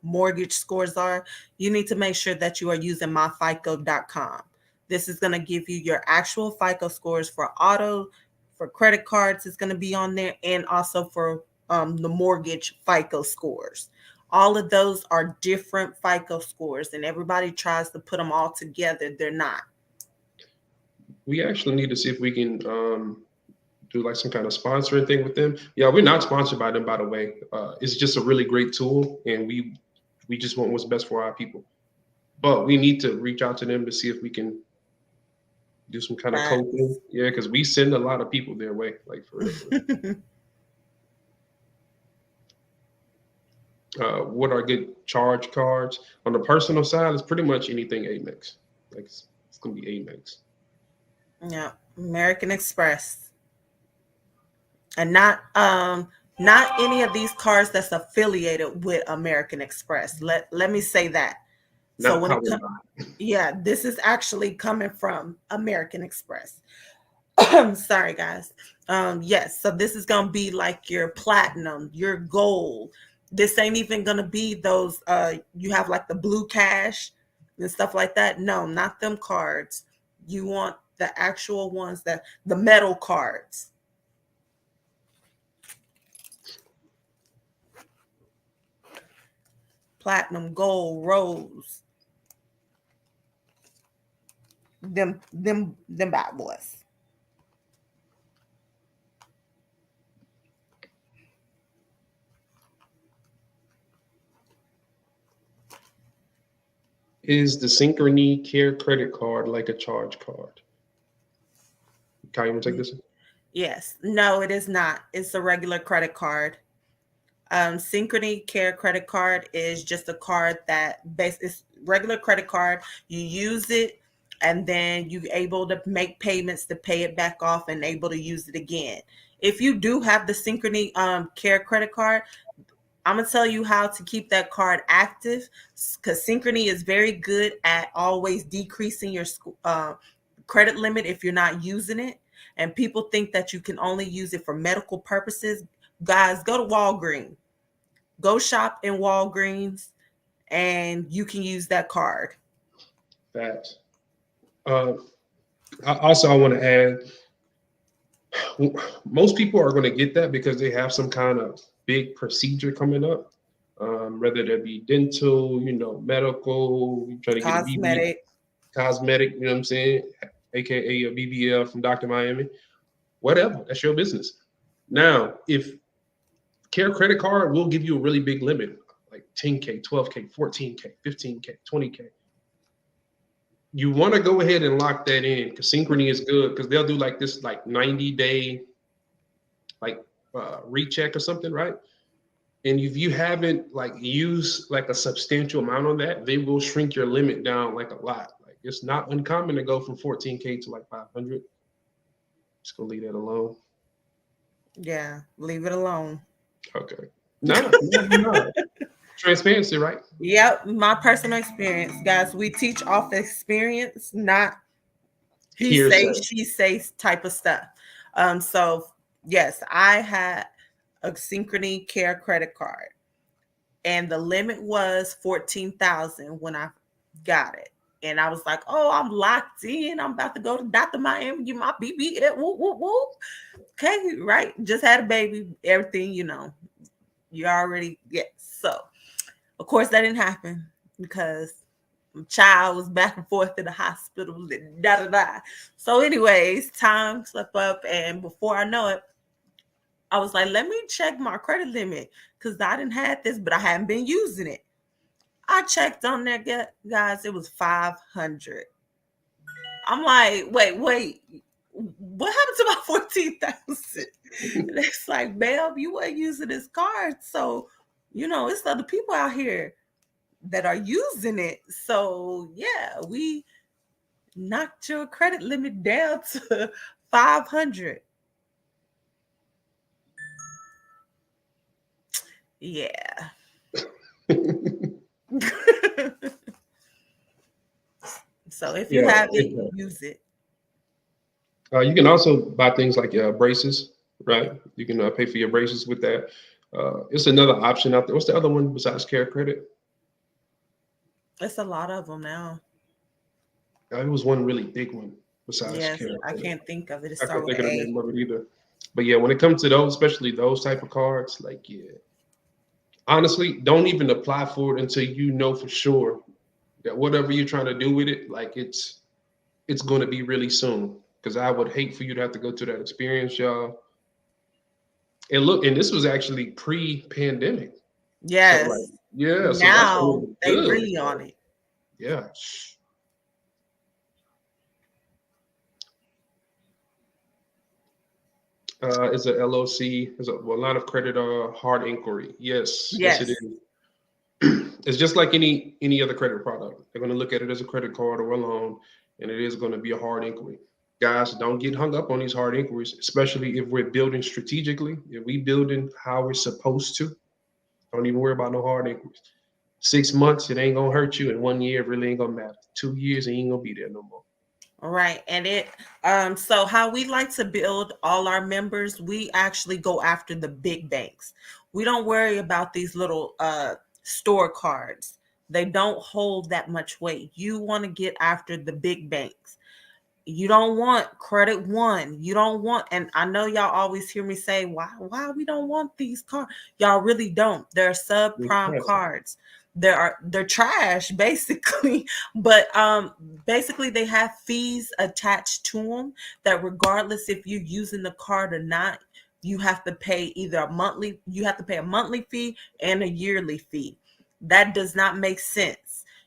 mortgage scores are, you need to make sure that you are using myfico.com. This is going to give you your actual FICO scores for auto, for credit cards, it's going to be on there, and also for the mortgage FICO scores. All of those are different FICO scores, and everybody tries to put them all together. They're not. We actually need to see if we can do like some kind of sponsoring thing with them. Yeah, we're not sponsored by them, by the way. It's just a really great tool, and we just want what's best for our people. But we need to reach out to them to see if we can do some kind of coaching. Facts. Yeah, because we send a lot of people their way, like for real. For real. What are good charge cards on the personal side? It's pretty much anything Amex. Like it's gonna be Amex. Yeah, American Express. And not any of these cards that's affiliated with American Express. Let me say that. So Not when it powered by. yeah, this is actually coming from American Express. I'm sorry, guys. Yes, so this is gonna be like your platinum, your gold. This ain't even gonna be those you have like the blue cash and stuff like that. No, not them cards. You want the actual ones, that the metal cards. Platinum, gold, rose. Them bad boys. Is the Synchrony Care credit card like a charge card? Kai, you want to take this one? Yes. No, it is not. It's a regular credit card. Synchrony Care credit card is just a card that it's regular credit card. You use it, and then you able to make payments to pay it back off and able to use it again. If you do have the Synchrony Care credit card, I'm gonna tell you how to keep that card active, because Synchrony is very good at always decreasing your credit limit if you're not using it. And people think that you can only use it for medical purposes. Guys, go to Walgreens, go shop in Walgreens, and you can use that card. Facts. Uh, I want to add, most people are going to get that because they have some kind of big procedure coming up, whether that be dental, medical, you try to get a BB, Cosmetic. cosmetic, you know what I'm saying, aka a BBL from Dr. Miami, whatever. That's your business. Now, if Care credit card will give you a really big limit, like 10K, 12K, 14K, 15K, 20K. You want to go ahead and lock that in because Synchrony is good because they'll do like this like 90-day like recheck or something, right? And if you haven't like used like a substantial amount on that, they will shrink your limit down like a lot. Like it's not uncommon to go from 14K to like 500. Just gonna leave that alone. Yeah, leave it alone. Okay. No. Transparency, right? Yep, my personal experience, guys. We teach off experience, not he say, Hearsay. she say type of stuff. So yes, I had a Synchrony Care credit card, and the limit was 14,000 when I Got it. And I was like, oh, I'm locked in. I'm about to go to Dr. Miami, get my BBL. Whoop, whoop, whoop. Okay, right. Just had a baby. Everything, you already, yeah. So, of course, that didn't happen because my child was back and forth to the hospital. Da da da. So, anyways, time slipped up, and before I know it, I was like, let me check my credit limit because I didn't have this, but I hadn't been using it. I checked on there, guys. It was 500. I'm like, wait. What happened to my 14,000? And it's like, babe, you weren't using this card. So, it's other people out here that are using it. So, yeah, we knocked your credit limit down to 500. Yeah. So, if you Yeah, have it, use it. you can also buy things like braces, right? You can pay for your braces with that. It's another option out there. What's the other one besides Care Credit? It's a lot of them now. It was one really big one besides Yes, Care I Credit. can't think of it. It I start can't with think of an the A. name of it either. But yeah, when it comes to those, especially those type of cards, like yeah, honestly, don't even apply for it until you know for sure that whatever you're trying to do with it, like it's going to be really soon. Because I would hate for you to have to go through that experience, y'all. And look, and this was actually pre-pandemic, so like Yes. yeah, so that's Now really they good. really on it. Yeah. Is a LOC, is a well, line of credit hard inquiry. Yes, it Yes. is. It's just like any other credit product. They're going to look at it as a credit card or a loan, and it is going to be a hard inquiry. Guys, don't get hung up on these hard inquiries, especially if we're building strategically. If we building how we're supposed to, don't even worry about no hard inquiries. 6 months, it ain't gonna hurt you. In 1 year, it really ain't gonna matter. 2 years, it ain't gonna be there no more. All right. And so how we like to build all our members, we actually go after the big banks. We don't worry about these little store cards. They don't hold that much weight. You want to get after the big banks. You don't want credit one. You don't want, and I know y'all always hear me say, why we don't want these cards. Y'all really don't. They're subprime Yes. cards. They're trash basically. But basically they have fees attached to them that regardless if you're using the card or not, you have to pay a monthly fee and a yearly fee. That does not make sense.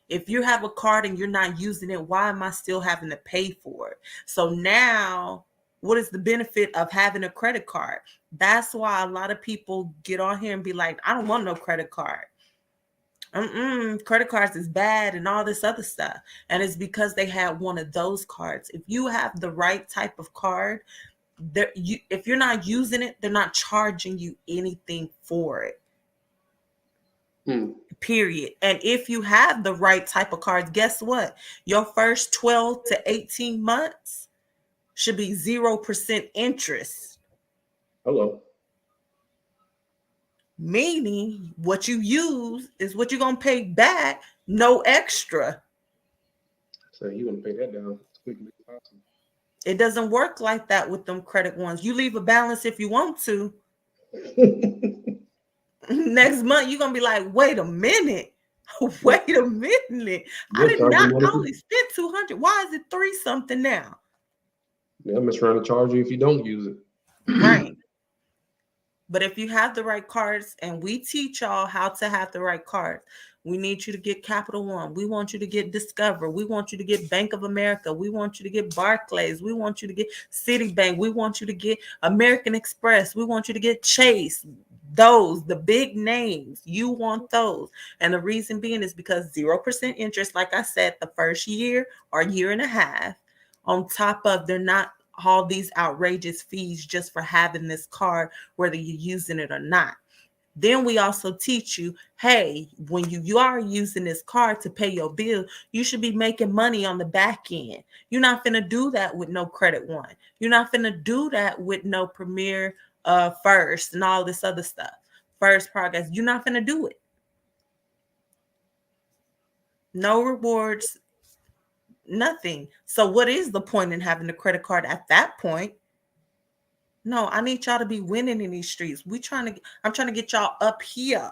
If you have a card and you're not using it, why am I still having to pay for it? So now, what is the benefit of having a credit card? That's why a lot of people get on here and be like, I don't want no credit card. Credit cards is bad and all this other stuff. And it's because they had one of those cards. If you have the right type of card, if you're not using it, they're not charging you anything for it. Hmm. Period. And if you have the right type of cards, guess what? Your first 12 to 18 months should be 0% interest, Hello. meaning what you use is what you're going to pay back, no extra. So you want to pay that down as quickly as possible. It doesn't work like that with them credit ones. You leave a balance if you want to. Next month, you're going to be like, wait a minute. Wait a minute. I They'll did charge you not, money I too. only spent 200. Why is it three something now? They'll mess around and charge you if you don't use it. Right. But if you have the right cards, and we teach y'all how to have the right cards, we need you to get Capital One. We want you to get Discover. We want you to get Bank of America. We want you to get Barclays. We want you to get Citibank. We want you to get American Express. We want you to get Chase. Those, the big names, you want those. And the reason being is because 0% interest, like I said, the first year or year and a half, on top of they're not all these outrageous fees just for having this card, whether you're using it or not. Then we also teach you, hey, when you are using this card to pay your bill, you should be making money on the back end. You're not finna do that with no Credit One. You're not finna do that with no Premier First and all this other stuff. First Progress. You're not finna do it. No rewards, nothing. So what is the point in having a credit card at that point? No, I need y'all to be winning in these streets. I'm trying to get y'all up here,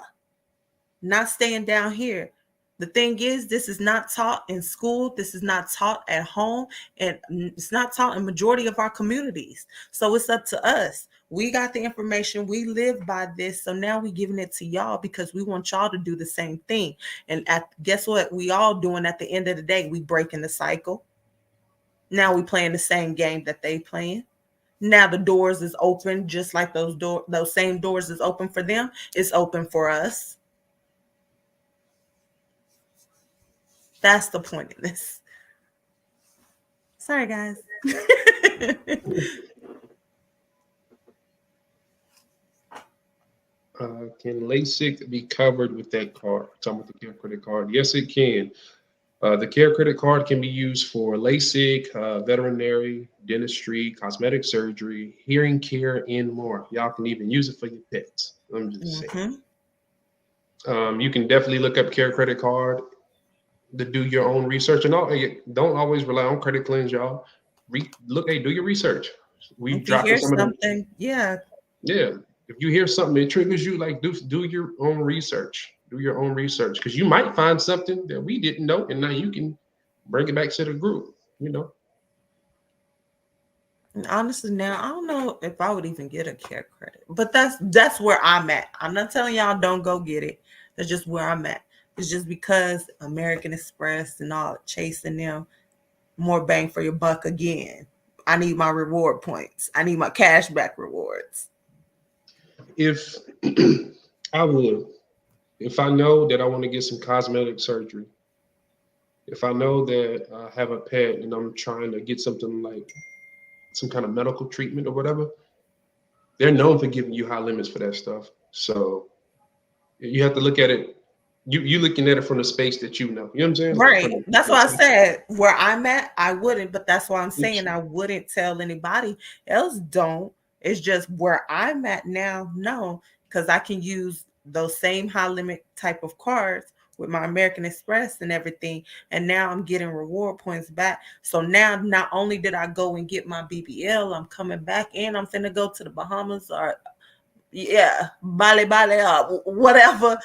not staying down here. The thing is, this is not taught in school. This is not taught at home, and it's not taught in majority of our communities. So it's up to us. We got the information. We live by this. So now we giving it to y'all because we want y'all to do the same thing. And guess what? We all doing at the end of the day. We breaking the cycle. Now we playing the same game that they playing. Now the doors is open, just like those same doors is open for them. It's open for us. That's the point of this. Sorry, guys. Can LASIK be covered with that card? Talking about the Care Credit Card. Yes, it can. The Care Credit Card can be used for LASIK, veterinary, dentistry, cosmetic surgery, hearing care, and more. Y'all can even use it for your pets. I'm just saying. Mm-hmm. You can definitely look up Care Credit Card to do your own research, and don't always rely on credit cleanse, y'all. Do your research. We If you dropping hear some of them. something, yeah. Yeah, if you hear something that triggers you, like do your own research. Do your own research because you might find something that we didn't know, and now you can bring it back to the group. You know, And honestly, now I don't know if I would even get a care credit, but that's where I'm at. I'm not telling y'all don't go get it. That's just where I'm at. It's just because American Express and all chasing them more bang for your buck again. I need my reward points. I need my cash back rewards. if I would, if I know that I want to get some cosmetic surgery, if I know that I have a pet and I'm trying to get something like some kind of medical treatment or whatever, they're known for giving you high limits for that stuff. So you have to look at it. You looking at it from the space that you know. You know what I'm saying? Like Right. That's why I said where I'm at, I wouldn't, but that's why I'm saying I wouldn't tell anybody else don't. It's just where I'm at now, no, because I can use those same high limit type of cards with my American Express and everything. And now I'm getting reward points back. So now not only did I go and get my BBL, I'm coming back and I'm finna go to the Bahamas or yeah, Bali Bali up, whatever.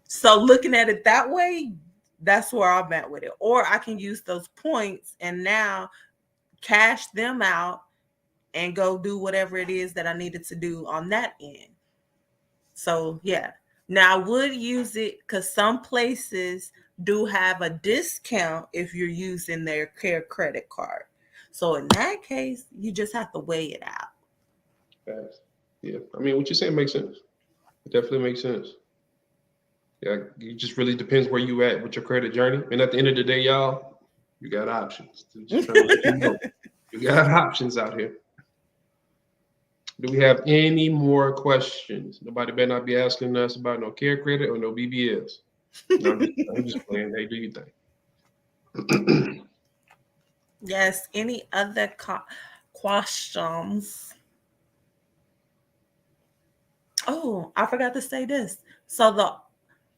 So looking at it that way, that's where I'm at with it. Or I can use those points and now cash them out and go do whatever it is that I needed to do on that end. So yeah. Now I would use it because some places do have a discount if you're using their care credit card. So in that case, you just have to weigh it out. Fast. Yeah, I mean, what you're saying makes sense. It definitely makes sense. Yeah, it just really depends where you at with your credit journey. And at the end of the day, y'all, you got options. Just trying to let you know, you got options out here. Do we have any more questions? Nobody better not be asking us about no care credit or no BBLs. No, I'm just playing. Hey, do you think? Yes. Any other questions? Oh, I forgot to say this. So the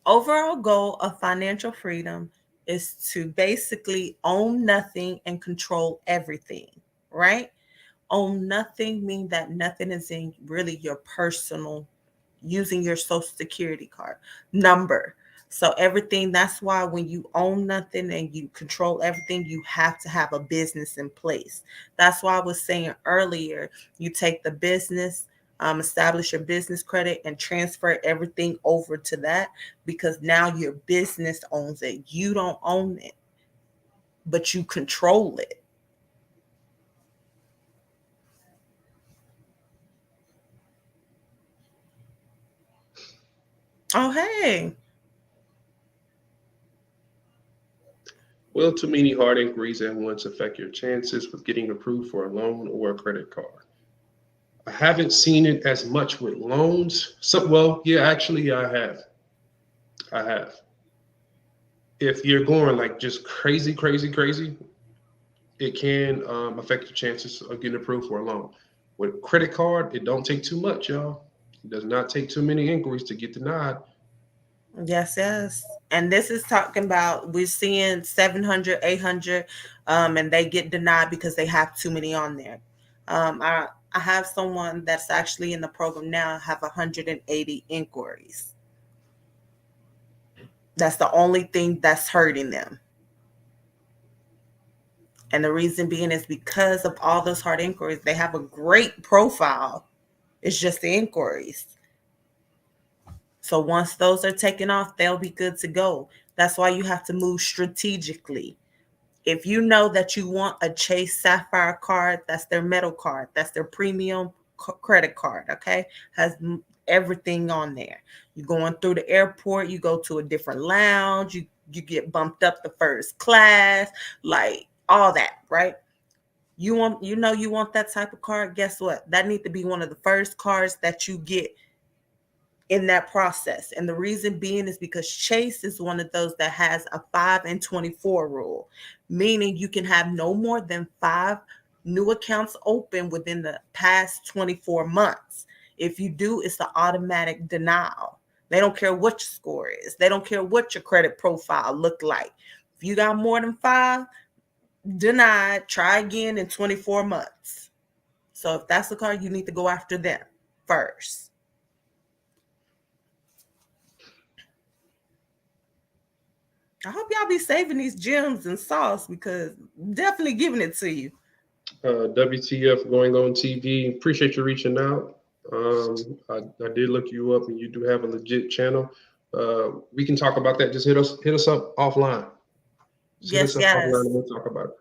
overall goal of financial freedom is to basically own nothing and control everything, right? Own nothing mean that nothing is in really your personal using your social security card number. So everything, that's why when you own nothing and you control everything, you have to have a business in place. That's why I was saying earlier, you take the business, establish your business credit and transfer everything over to that because now your business owns it. You don't own it, but you control it. Oh, hey. Will too many hard inquiries at once affect your chances with getting approved for a loan or a credit card? I haven't seen it as much with loans. Well, yeah, actually, I have. I have. If you're going like just crazy, crazy, crazy, it can affect your chances of getting approved for a loan. With credit card, it don't take too much, y'all. It does not take too many inquiries to get denied. Yes, yes. And this is talking about we're seeing 700, 800, and they get denied because they have too many on there. I have someone that's actually in the program now have 180 inquiries. That's the only thing that's hurting them. And the reason being is because of all those hard inquiries, they have a great profile. It's just the inquiries. So once those are taken off, they'll be good to go. That's why you have to move strategically. If you know that you want a Chase Sapphire card, that's their metal card, that's their premium credit card, okay? Has everything on there. You're going through the airport, you go to a different lounge, you get bumped up to first class, like all that, right? You want that type of card, guess what? That need to be one of the first cards that you get in that process. And the reason being is because Chase is one of those that has a 5 and 24 rule, meaning you can have no more than 5 new accounts open within the past 24 months. If you do, it's an automatic denial. They don't care what your score is. They don't care what your credit profile look like. If you got more than 5, denied, try again in 24 months. So if that's the card, you need to go after them first. I hope y'all be saving these gems and sauce because I'm definitely giving it to you. WTF going on TV. Appreciate you reaching out. I did look you up, and you do have a legit channel. We can talk about that. Just hit us up offline. Just hit Yes, us up offline, yes. and we'll talk about it.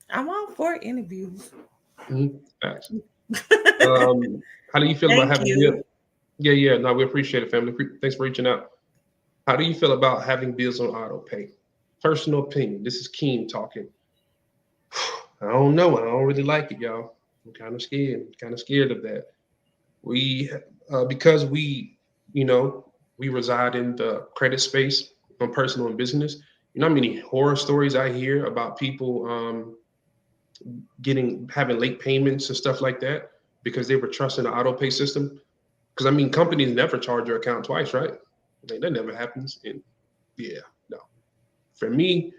I'm all for interviews. Facts. How do you feel about Thank having you. bills? Yeah, yeah. No, we appreciate it, family. Thanks for reaching out. How do you feel about having bills on auto pay? Personal opinion. This is Keen talking. I don't know. I don't really like it, y'all. I'm kind of scared. Kind of scared of that. We, because you know, we reside in the credit space on personal and business. You know how many horror stories I hear about people getting having late payments and stuff like that because they were trusting the auto pay system. Because I mean, companies never charge your account twice, right? Like, that never happens. And yeah, no. For me,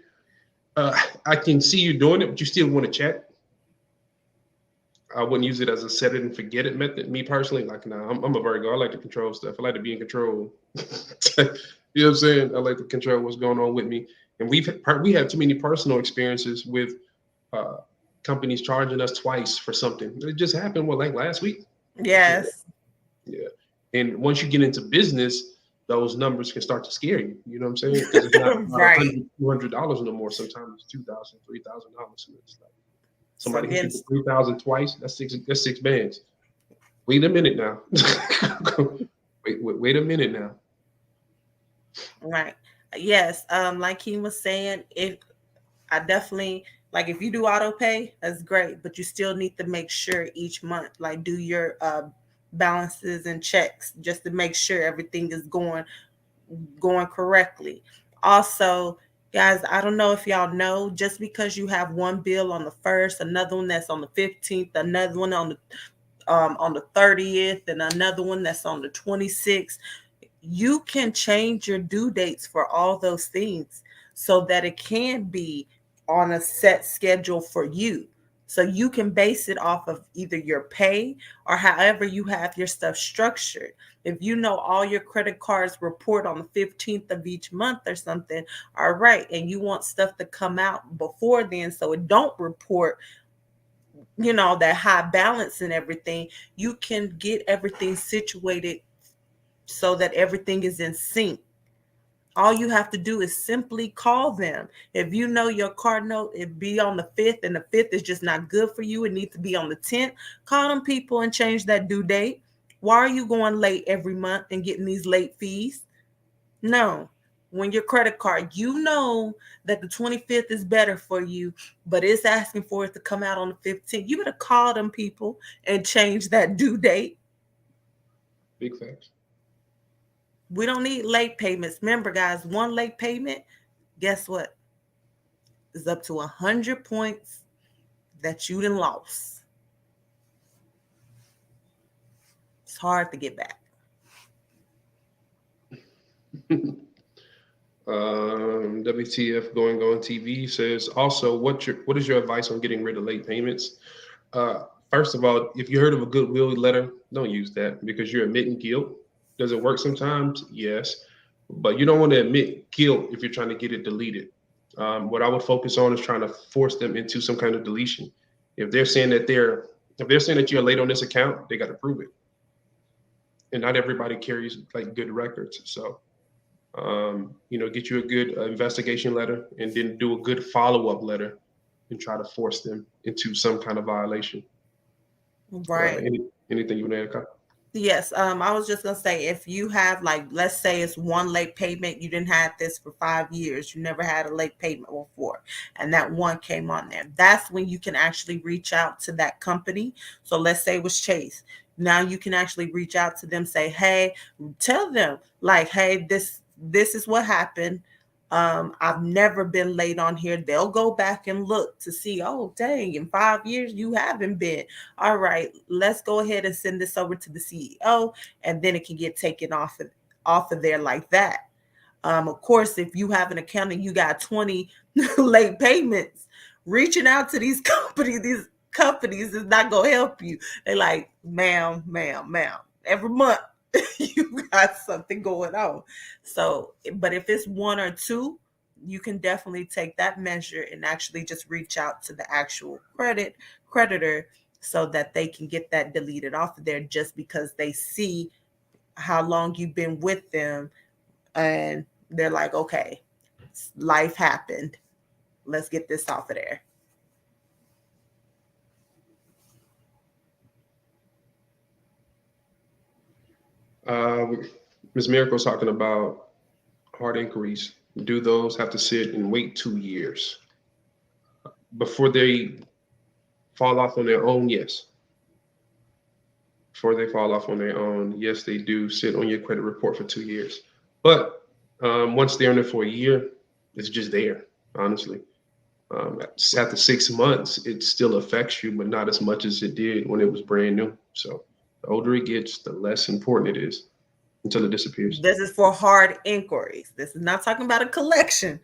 I can see you doing it, but you still want to check. I wouldn't use it as a set it and forget it method. Me personally, like, nah, I'm a Virgo. I like to control stuff. I like to be in control. You know what I'm saying? I like to control what's going on with me. And we have too many personal experiences with uh, companies charging us twice for something. It just happened, what, like last week? Yeah, Yes. yeah. And once you get into business, those numbers can start to scare you. You know what I'm saying? Because it's not about a Right. hundred, $200 no more. Sometimes it's $2,000, $3,000. And it's like So somebody hit you again, for 3,000 twice. That's six bands. Wait a minute now. Wait a minute now. right. Yes. Like he was saying, if I definitely like if you do auto pay, that's great, but you still need to make sure each month, like do your balances and checks just to make sure everything is going correctly. Also, guys, I don't know if y'all know, just because you have one bill on the first, another one that's on the 15th, another one on the 30th, and another one that's on the 26th, you can change your due dates for all those things so that it can be on a set schedule for you. So you can base it off of either your pay or however you have your stuff structured. If you know all your credit cards report on the 15th of each month or something, all right, and you want stuff to come out before then so it don't report, that high balance and everything, you can get everything situated so that everything is in sync. All you have to do is simply call them. If you know your card note, it be on the 5th and the 5th is just not good for you, it needs to be on the 10th. Call them people and change that due date. Why are you going late every month and getting these late fees? No. When your credit card, you know that the 25th is better for you, but it's asking for it to come out on the 15th. You better call them people and change that due date. Big facts. We don't need late payments. Remember, guys, one late payment, guess what? Is up to 100 points that you done lost. It's hard to get back. WTF going on TV says also, what is your advice on getting rid of late payments? First of all, if you heard of a goodwill letter, don't use that because you're admitting guilt. Does it work sometimes? Yes, but you don't want to admit guilt if you're trying to get it deleted. What I would focus on is trying to force them into some kind of deletion. If they're saying that you're late on this account, they got to prove it, and not everybody carries like good records. So get you a good investigation letter and then do a good follow-up letter and try to force them into some kind of violation. Right. Anything you want to add, Kyle? Yes, I was just gonna say if you have like let's say it's one late payment, you didn't have this for 5 years, you never had a late payment before, and that one came on there. That's when you can actually reach out to that company. So let's say it was Chase. Now you can actually reach out to them, say, hey, tell them like, hey, this is what happened. I've never been late on here. They'll go back and look to see, oh dang, in 5 years you haven't been. All right, let's go ahead and send this over to the CEO, and then it can get taken off of there like that. Of course, if you have an account and you got 20 late payments, reaching out to these companies is not gonna help you. They like, ma'am, every month you got something going on. So, but if it's one or two, you can definitely take that measure and actually just reach out to the actual creditor so that they can get that deleted off of there just because they see how long you've been with them and they're like, okay, life happened. Let's get this off of there. Ms. Miracle's talking about hard inquiries. Do those have to sit and wait 2 years before they fall off on their own? Yes. Before they fall off on their own, yes, they do sit on your credit report for 2 years. But once they're in there for a year, it's just there, honestly. After 6 months, it still affects you, but not as much as it did when it was brand new. So the older it gets, the less important it is until it disappears. This is for hard inquiries. This is not talking about a collection.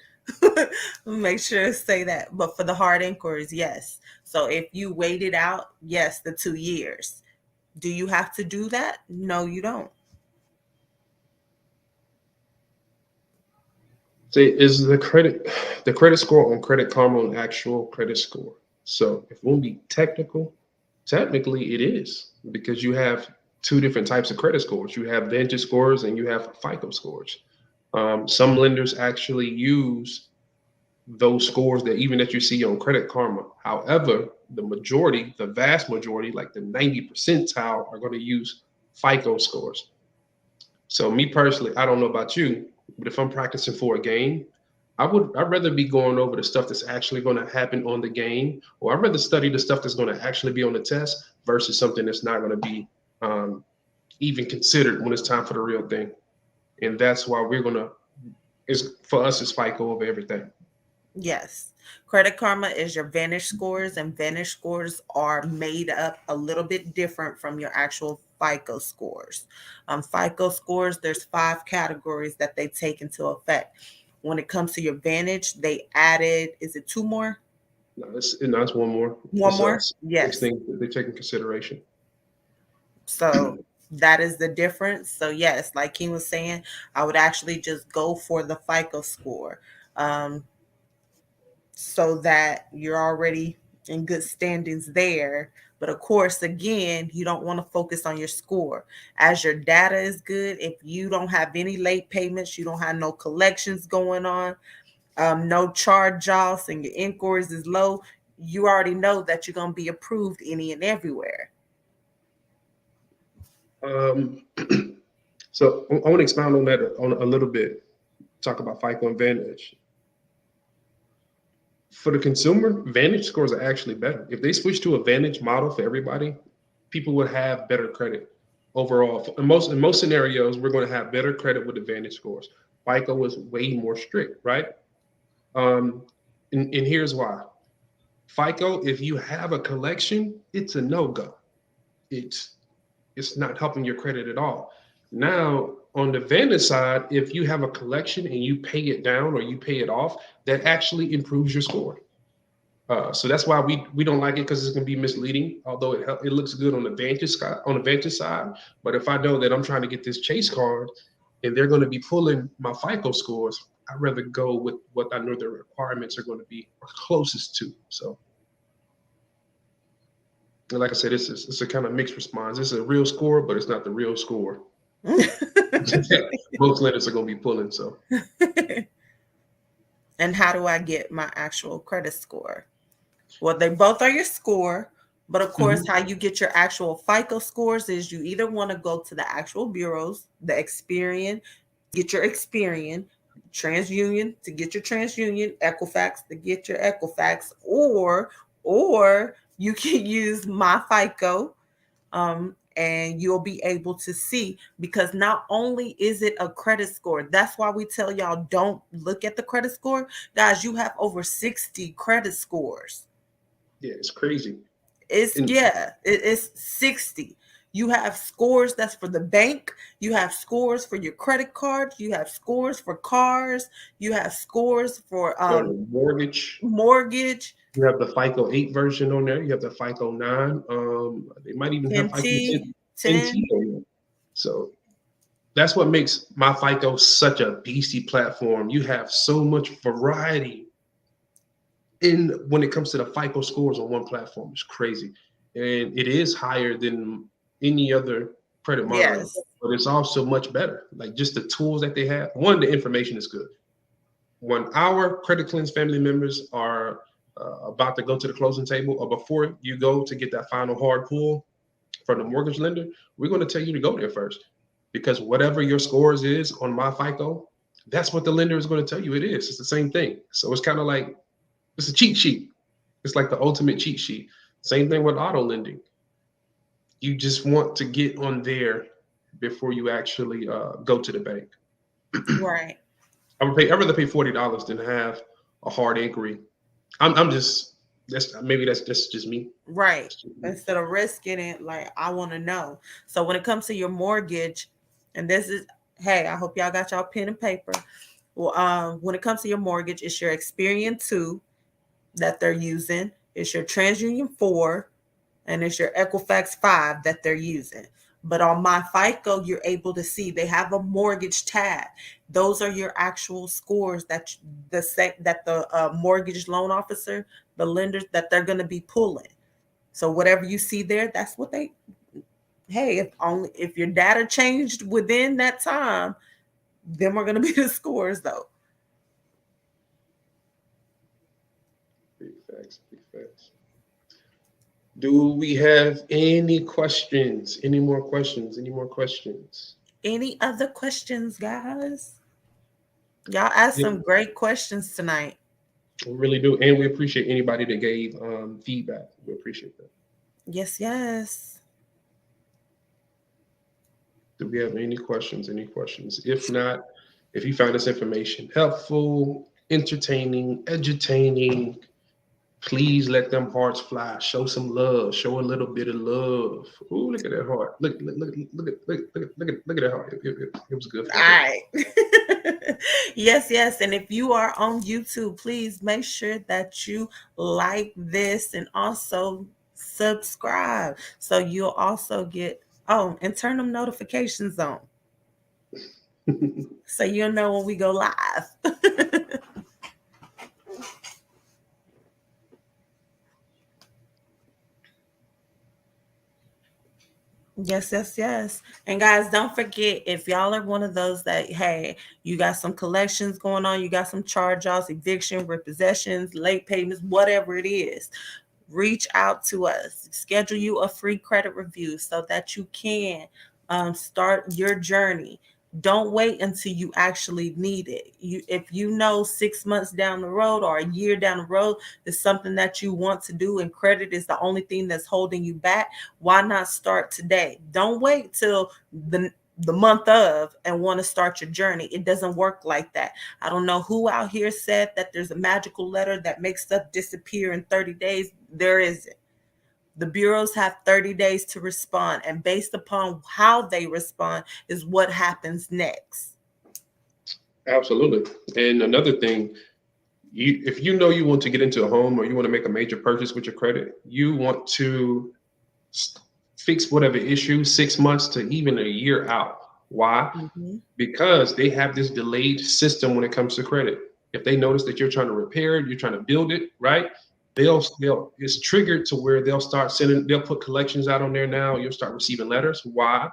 Make sure to say that. But for the hard inquiries, yes. So if you wait it out, yes, the 2 years. Do you have to do that? No, you don't. See, is the credit score on Credit Karma an actual credit score? So if we'll be technical, technically it is because you have two different types of credit scores. You have Vantage scores and you have FICO scores. Some lenders actually use those scores that you see on Credit Karma. However, the vast majority, like the 90 percentile, are going to use FICO scores. So me personally, I don't know about you, but if I'm practicing for a game, I'd rather be going over the stuff that's actually going to happen on the game, or I'd rather study the stuff that's going to actually be on the test versus something that's not going to be um, even considered when it's time for the real thing. And that's why we're gonna is for us it's FICO over everything. Yes. Credit Karma is your Vanish scores, and Vanish scores are made up a little bit different from your actual FICO scores. FICO scores, there's 5 categories that they take into effect. When it comes to your Vantage, they added, is it two more? No, it's one more. One It's more? six Yes. things that they take in consideration. So that is the difference. So yes, like he was saying, I would actually just go for the FICO score. Um, so that you're already in good standings there. But of course, again, you don't want to focus on your score. As your data is good, if you don't have any late payments, you don't have no collections going on, no charge offs, and your inquiries is low, you already know that you're going to be approved any and everywhere. Um, so I want to expound on that on a little bit. Talk about FICO and Vantage. For the consumer, Vantage scores are actually better. If they switch to a Vantage model for everybody, people would have better credit overall. In most scenarios, we're going to have better credit with the Vantage scores. FICO is way more strict, right? Um, and here's why. FICO, if you have a collection, it's a no-go. It's it's not helping your credit at all. Now, On the vendor side, if you have a collection and you pay it down or you pay it off, that actually improves your score. So that's why we don't like it, because it's going to be misleading. Although it looks good on the Vantage side, but if I know that I'm trying to get this Chase card and they're going to be pulling my FICO scores, I'd rather go with what I know the requirements are going to be closest to. So, and like I said, it's a kind of mixed response. It's a real score, but it's not the real score. Most lenders are going to be pulling. So, And how do I get my actual credit score? Well, they both are your score, but of course, mhm. how you get your actual FICO scores is you either want to go to the actual bureaus, the Experian, get your Experian, TransUnion to get your TransUnion, Equifax to get your Equifax, or you can use my FICO, and you'll be able to see, because not only is it a credit score, that's why we tell y'all don't look at the credit score, guys. You have over 60 credit scores. Yeah, it's crazy. It's And yeah, it's 60. You have scores that's for the bank, you have scores for your credit cards, you have scores for cars, you have scores for on a mortgage, mortgage, you have the FICO 8 version on there. You have the FICO 9. They might even have FICO 10T, 10, 10T 10. on there. So that's what makes my FICO such a beastie platform. You have so much variety in when it comes to the FICO scores on one platform. It's crazy, and it is higher than any other credit monitoring, Yes. but it's also much better. Like just the tools that they have. One, the information is good. When our credit cleanse family members are about to go to the closing table, or before you go to get that final hard pull from the mortgage lender, we're going to tell you to go there first, because whatever your scores is on my FICO, that's what the lender is going to tell you it is. It's the same thing. So it's kind of like it's a cheat sheet. It's like the ultimate cheat sheet. Same thing with auto lending. You just want to get on there before you actually go to the bank. Right. I'd rather pay $40 than have a hard inquiry. I'm just that's just me. Right. That's just me. Instead of risking it, like I want to know. So when it comes to your mortgage, and this is, hey, I hope y'all got y'all pen and paper. Well, when it comes to your mortgage, it's your Experian 2 that they're using. It's your TransUnion 4, and it's your Equifax 5 that they're using. But on my FICO, you're able to see they have a mortgage tab. Those are your actual scores that the mortgage loan officer, the lenders, that they're going to be pulling. So whatever you see there, that's what they. Hey, if your data changed within that time, them are going to be the scores, though. Big facts, big facts. Do we have any questions? Any more questions? Any more questions? Any other questions, guys? Y'all asked Yeah, some great questions tonight. we really do, and we appreciate anybody that gave feedback. We appreciate that. Yes, yes. Do we have any questions? Any questions? If not, if you found this information helpful, entertaining, edutaining, please let them hearts fly. Show some love. Show a little bit of love. Ooh, look at that heart. Look at that heart. It was good All for a second. right. Yes, yes. And if you are on YouTube, please make sure that you like this and also subscribe. So you'll also get, oh, and turn them notifications on so you'll know when we go live. Yes, yes, yes. And guys, don't forget, if y'all are one of those that, hey, you got some collections going on, you got some charge offs, eviction, repossessions, late payments, whatever it is, reach out to us. Schedule you a free credit review so that you can start your journey. Don't wait until you actually need it. If you know 6 months down the road or a year down the road is something that you want to do, and credit is the only thing that's holding you back, why not start today? Don't wait till the month of and want to start your journey. It doesn't work like that. I don't know who out here said that there's a magical letter that makes stuff disappear in 30 days. There isn't. The bureaus have 30 days to respond, and based upon how they respond is what happens next. Absolutely. And another thing, if you know you want to get into a home or you want to make a major purchase with your credit, you want to fix whatever issue 6 months to even a year out. Why? Mhm. Because they have this delayed system when it comes to credit. If they notice that you're trying to repair it, you're trying to build it, right? They'll it's triggered to where they'll start sending, they'll put collections out on there now. You'll start receiving letters. Why?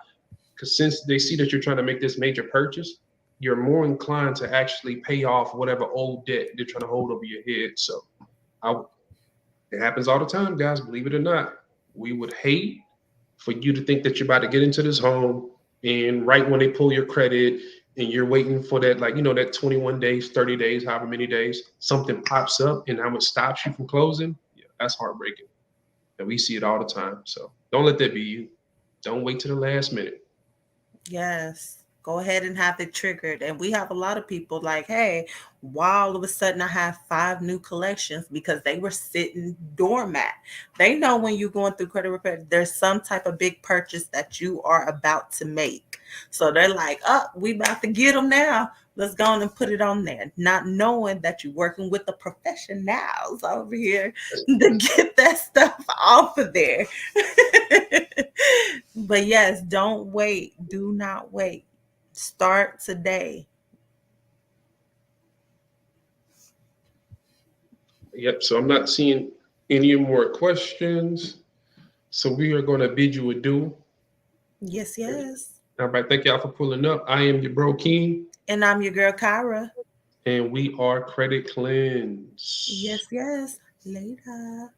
Because since they see that you're trying to make this major purchase, you're more inclined to actually pay off whatever old debt they're trying to hold over your head. So I, it happens all the time, guys. Believe it or not, we would hate for you to think that you're about to get into this home, and right when they pull your credit and you're waiting for that, like, that 21 days, 30 days, however many days, something pops up and how it stops you from closing. Yeah, that's heartbreaking. And we see it all the time. So don't let that be you. Don't wait to the last minute. Yes. Go ahead and have it triggered. And we have a lot of people like, hey, why all of a sudden I have 5 new collections? Because they were sitting doormat. They know when you're going through credit repair, there's some type of big purchase that you are about to make. So they're like, oh, we about to get them now. Let's go on and put it on there. Not knowing that you're working with the professionals over here to get that stuff off of there. But yes, don't wait. Do not wait. Start today. Yep. So I'm not seeing any more questions. So we are going to bid you adieu. Yes, yes. All right. Thank y'all for pulling up. I am your bro King, And I'm your girl, Kyra. and we are Credit Cleanse. Yes, yes. Later.